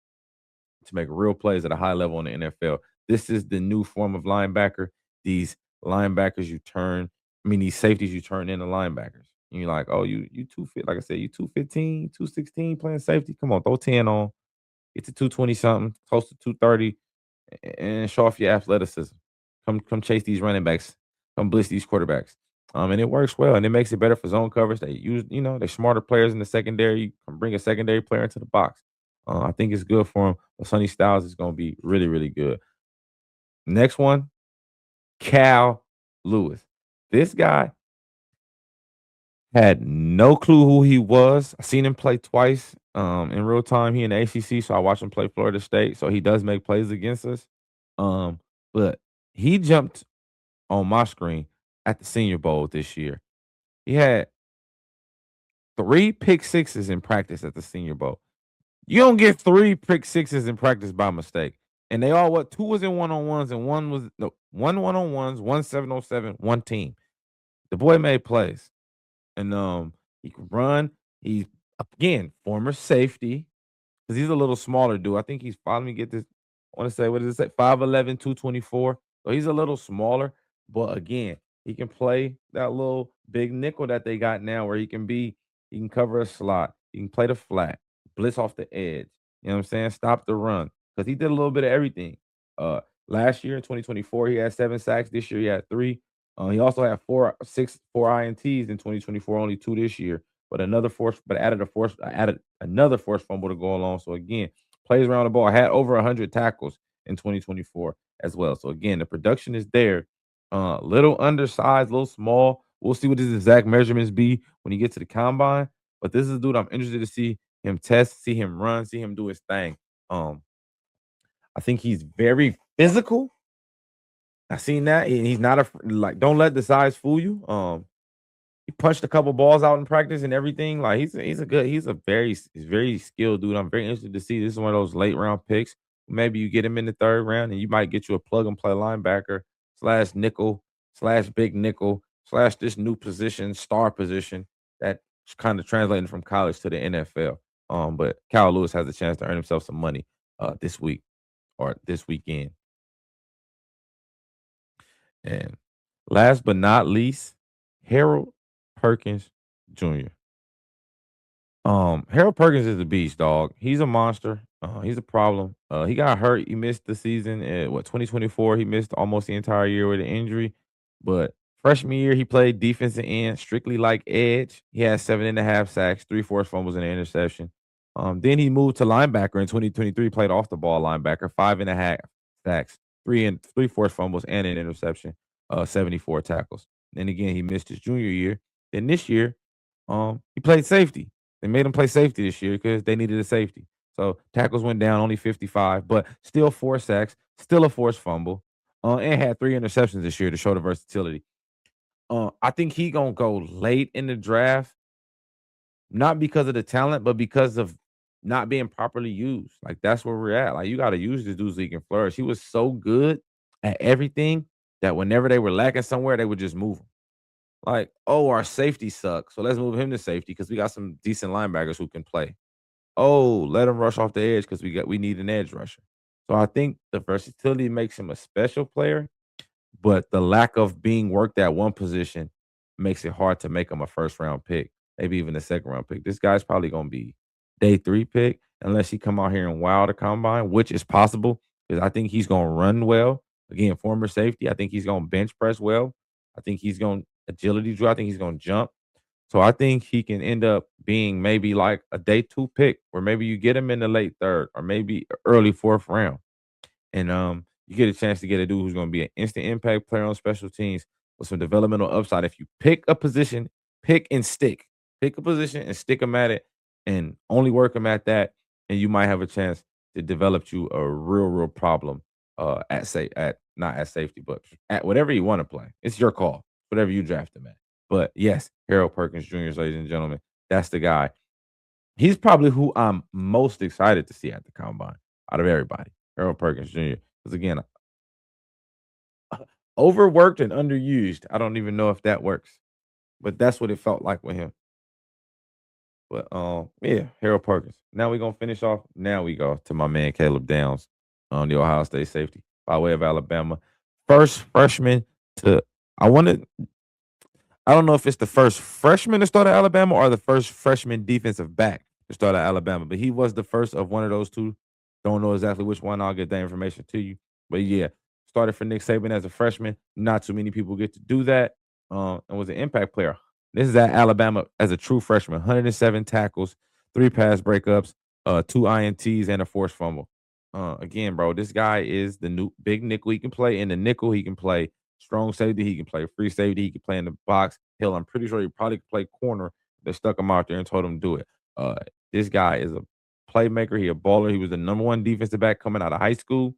to make real plays at a high level in the NFL. This is the new form of linebacker. These linebackers you turn, these safeties you turn into linebackers. And you're like, oh, you 2 like I said, you 215, 216 playing safety. Come on, throw 10 on, get to 220 something, close to 230 and show off your athleticism. Come chase these running backs. Come blitz these quarterbacks. And it works well, and it makes it better for zone coverage. They use, they're smarter players in the secondary. You can bring a secondary player into the box. I think it's good for him. But Sonny Styles is going to be really, really good. Next one, Cal Lewis. This guy had no clue who he was. I seen him play twice in real time. He in the ACC, so I watched him play Florida State. So he does make plays against us. But he jumped on my screen at the Senior Bowl this year. He had 3 pick sixes in practice at the Senior Bowl. You don't get 3 pick sixes in practice by mistake. And they all 2 was in one-on-ones and one was no, 1 one-on-ones, 1 7-on-7, 1 team. The boy made plays. And he can run. He's again former safety because he's a little smaller dude. I think he's let me get this. I want to say what does it say? 5'11", 224. So he's a little smaller, but again, he can play that little big nickel that they got now where he can cover a slot, he can play the flat, blitz off the edge. You know what I'm saying? Stop the run. Because he did a little bit of everything. Uh last year in 2024, he had 7 sacks. This year he had 3. He also had 4 INTs in 2024, only 2 this year. But added another forced fumble to go along. So again, plays around the ball, had over 100 tackles in 2024 as well. So again, the production is there. Little undersized, little small. We'll see what his exact measurements be when he gets to the combine. But this is a dude I'm interested to see him test, see him run, see him do his thing. Um, I think he's very physical. I seen that, and he's not like. Don't let the size fool you. He punched a couple balls out in practice and everything. Like he's very skilled dude. I'm very interested to see. This is one of those late round picks. Maybe you get him in the 3rd round, and you might get you a plug and play linebacker slash nickel slash big nickel slash this new position, star position that's kind of translating from college to the NFL. But Kyle Lewis has a chance to earn himself some money this week or this weekend. And last but not least, Harold Perkins Jr. Harold Perkins is a beast, dog. He's a monster. He's a problem. He got hurt. He missed the season at 2024. He missed almost the entire year with an injury. But freshman year, he played defensive end, strictly like edge. He had 7.5 sacks, 3 forced fumbles, and an interception. Then he moved to linebacker in 2023, played off the ball linebacker, 5.5 sacks, three forced fumbles, and an interception, 74 tackles. Then again, he missed his junior year. Then this year, he played safety. They made him play safety this year because they needed a safety. So tackles went down only 55, but still 4 sacks, still a forced fumble, and had 3 interceptions this year to show the versatility. I think he gonna go late in the draft, not because of the talent, but because of not being properly used. Like that's where we're at. Like you got to use this dude so he can flourish. He was so good at everything that whenever they were lacking somewhere, they would just move him. Like, oh, our safety sucks, so let's move him to safety because we got some decent linebackers who can play. Oh, let him rush off the edge because we need an edge rusher. So I think the versatility makes him a special player, but the lack of being worked at one position makes it hard to make him a first round pick, maybe even a second round pick. This guy's probably gonna be day 3 pick unless he come out here and wow the combine, which is possible because I think he's gonna run well. Again, former safety. I think he's gonna bench press well. I think he's gonna agility drill. I think he's gonna jump. So I think he can end up being maybe like a day 2 pick, or maybe you get him in the late third or maybe early fourth round. And you get a chance to get a dude who's going to be an instant impact player on special teams with some developmental upside. If you pick a position, pick and stick, pick a position and stick them at it, and only work them at that, and you might have a chance to develop you a real problem at say at not at safety, but at whatever you want to play. It's your call, whatever you draft him at. But yes, Harold Perkins Jr., ladies and gentlemen, that's the guy. He's probably who I'm most excited to see at the combine out of everybody. Harold Perkins Jr. Because again, overworked and underused. I don't even know if that works, but that's what it felt like with him. But yeah, Harold Perkins. Now we're gonna finish off. Now we go to my man Caleb Downs on the Ohio State safety by way of Alabama. First freshman to I wanted I don't know if it's the first freshman to start at Alabama or the first freshman defensive back to start at Alabama, but he was the first of one of those two. Don't know exactly which one. I'll get that information to you. But yeah, started for Nick Saban as a freshman. Not too many people get to do that. And was an impact player. This is at Alabama as a true freshman. 107 tackles, 3 pass breakups, 2 INTs, and a forced fumble. Again, bro, this guy is the new big nickel. He can play in the nickel. He can play strong safety. He can play free safety. He can play in the box. Hell, I'm pretty sure he probably could play corner. They stuck him out there and told him to do it. Uh, this guy is a playmaker. He a baller. He was the #1 defensive back coming out of high school,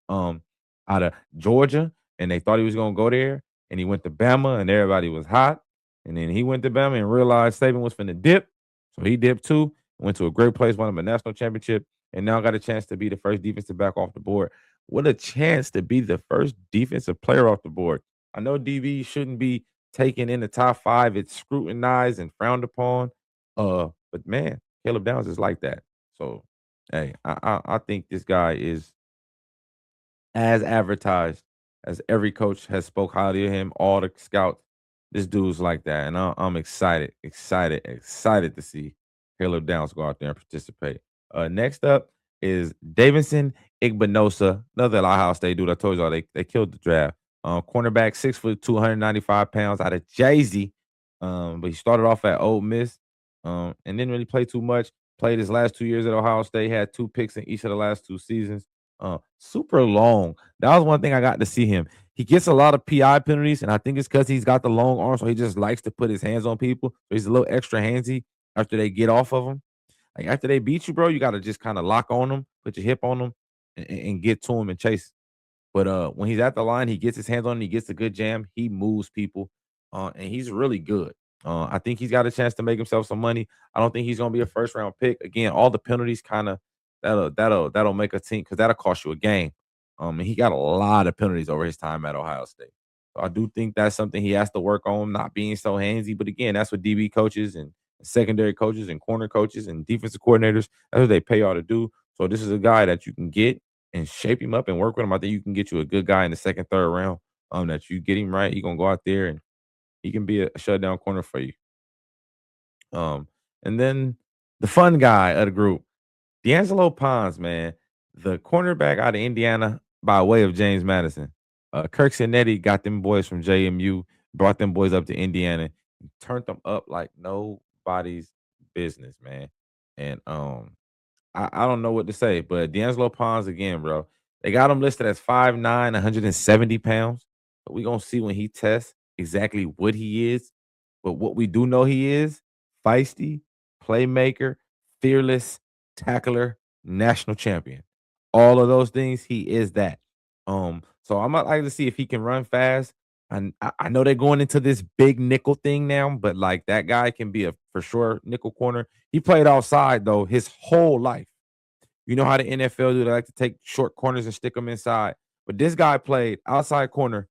um, out of Georgia, and they thought he was gonna go there. And he went to Bama, and everybody was hot. And then he went to Bama and realized Saban was finna dip, so he dipped too. Went to a great place, won him a national championship, and now got a chance to be the first defensive back off the board. What a chance to be the first defensive player off the board. I know DB shouldn't be taken in the top 5. It's scrutinized and frowned upon. But man, Caleb Downs is like that. So, hey, I think this guy is as advertised, as every coach has spoke highly of him, all the scouts. This dude's like that, and I'm excited to see Caleb Downs go out there and participate. Next up is Davidson Igbinosa, another Ohio State dude. I told y'all they killed the draft. Cornerback, 6'2", 295 pounds out of Jay-Z. But he started off at Ole Miss, and didn't really play too much. Played his last 2 years at Ohio State, had 2 picks in each of the last 2 seasons. Super long. That was one thing I got to see him. He gets a lot of PI penalties, and I think it's because he's got the long arm, so he just likes to put his hands on people. So he's a little extra handsy after they get off of him. Like after they beat you, bro, you got to just kind of lock on them, put your hip on them, and get to him and chase. But when he's at the line, he gets his hands on, he gets a good jam, he moves people, and he's really good. I think he's got a chance to make himself some money. I don't think he's gonna be a first round pick. Again, all the penalties kind of that'll make a team because that'll cost you a game. And he got a lot of penalties over his time at Ohio State. So I do think that's something he has to work on, not being so handsy. But again, that's what DB coaches and secondary coaches and corner coaches and defensive coordinators, that's what they pay y'all to do. So this is a guy that you can get and shape him up and work with him. I think you can get you a good guy in the second, third round. That you get him right, he gonna go out there and he can be a shutdown corner for you. Um, and then the fun guy of the group, D'Angelo Pons, man, the cornerback out of Indiana by way of James Madison. Kirk Cinetti got them boys from JMU, brought them boys up to Indiana, and turned them up like nobody's business, man. And I don't know what to say, but D'Angelo Pons again, bro. They got him listed as 5'9", 170 pounds. But we gonna see when he tests exactly what he is. But what we do know he is feisty, playmaker, fearless, tackler. national champion. All of those things, he is that. So I'm like to see if he can run fast. And I know they're going into this big nickel thing now, but like that guy can be a for sure nickel corner. He played outside though his whole life. You know how the NFL do? They like to take short corners and stick them inside. But this guy played outside corner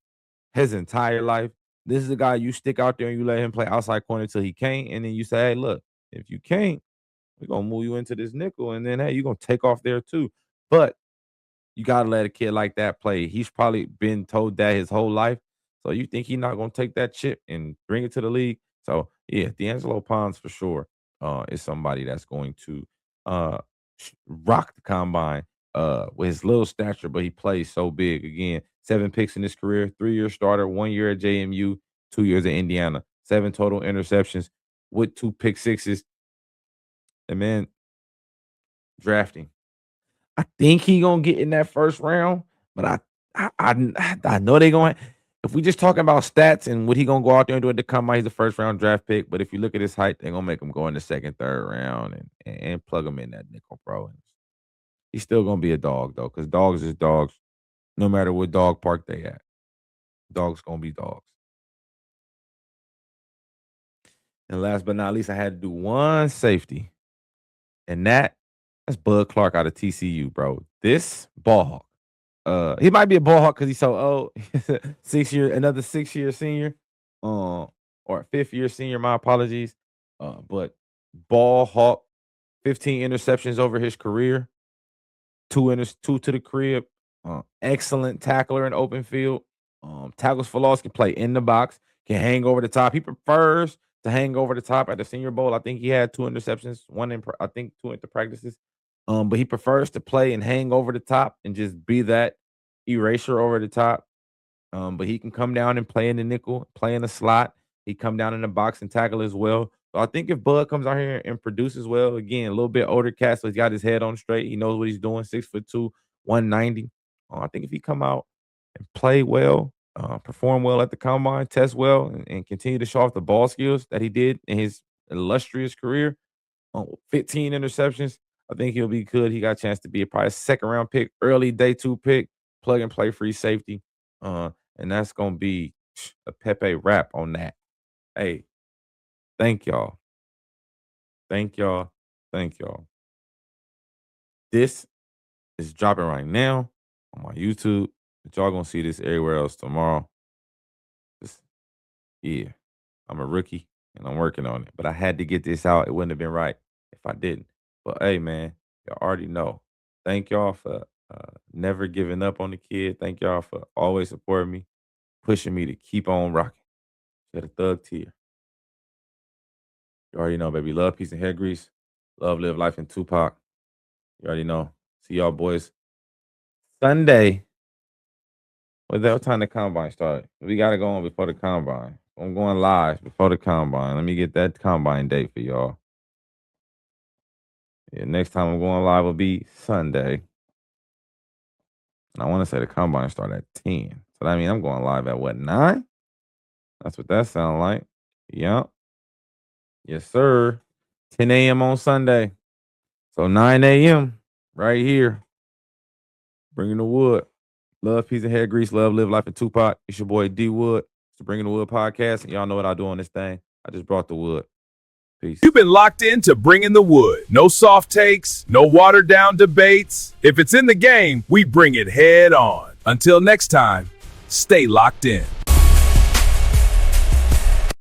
his entire life. This is the guy you stick out there and you let him play outside corner until he can't, and then you say, "Hey, look, if you can't, we're gonna move you into this nickel, and then hey, you're gonna take off there too." But you gotta let a kid like that play. He's probably been told that his whole life. So you think he's not gonna take that chip and bring it to the league? So yeah, D'Angelo Ponds for sure is somebody that's going to uh rock the combine with his little stature, but he plays so big. Again, 7 picks in his career, 3-year starter, 1 year at JMU, 2 years at Indiana, 7 total interceptions with 2 pick sixes. And man, drafting. I think he gonna get in that first round, but I know they gonna. If we just talking about stats and what he gonna go out there and do at the combine, he's a first round draft pick. But if you look at his height, they gonna make him go in the second, third round and plug him in that nickel, bro. And he's still gonna be a dog though, because dogs is dogs, no matter what dog park they at. Dogs gonna be dogs. And last but not least, I had to do one safety, and that's Bud Clark out of TCU, bro. This ball hawk. He might be a ball hawk because he's so old. Another 6-year senior, or 5th-year senior. My apologies. But ball hawk, 15 interceptions over his career, 2 to the crib. Excellent tackler in open field. Tackles for loss, can play in the box, can hang over the top. He prefers to hang over the top at the Senior Bowl. I think he had 2 interceptions, I think 2 at the practices. But he prefers to play and hang over the top and just be that eraser over the top. But he can come down and play in the nickel, play in the slot. He come down in the box and tackle as well. So I think if Bud comes out here and produces well, again, a little bit older cat, so he's got his head on straight. He knows what he's doing, 6'2", 190. I think if he come out and play well, perform well at the combine, test well, and continue to show off the ball skills that he did in his illustrious career, 15 interceptions, I think he'll be good. He got a chance to be probably a second-round pick, early day 2 pick, plug-and-play free safety. And that's going to be a Pepe wrap on that. Hey, thank y'all. Thank y'all. Thank y'all. This is dropping right now on my YouTube. But y'all going to see this everywhere else tomorrow. Yeah, I'm a rookie and I'm working on it. But I had to get this out. It wouldn't have been right if I didn't. But hey, man, y'all already know. Thank y'all for never giving up on the kid. Thank y'all for always supporting me, pushing me to keep on rocking. Get a thug tier. You already know, baby. Love, peace, and hair grease. Love, live life, in Tupac. You already know. See y'all boys Sunday. What time the combine started? We got to go on before the combine. I'm going live before the combine. Let me get that combine date for y'all. Yeah, next time I'm going live will be Sunday. I want to say the combine start at 10. So that means I'm going live at what, 9? That's what that sounds like. Yep. Yes, sir. 10 a.m. on Sunday. So 9 a.m. right here. Bringing the wood. Love, peace, and hair grease. Love, live life, in Tupac. It's your boy D Wood. It's the Bringing the Wood podcast. And y'all know what I do on this thing. I just brought the wood. Peace. You've been locked into Bringing the Wood. No soft takes, no watered down debates. If it's in the game, we bring it head on. Until next time, stay locked in.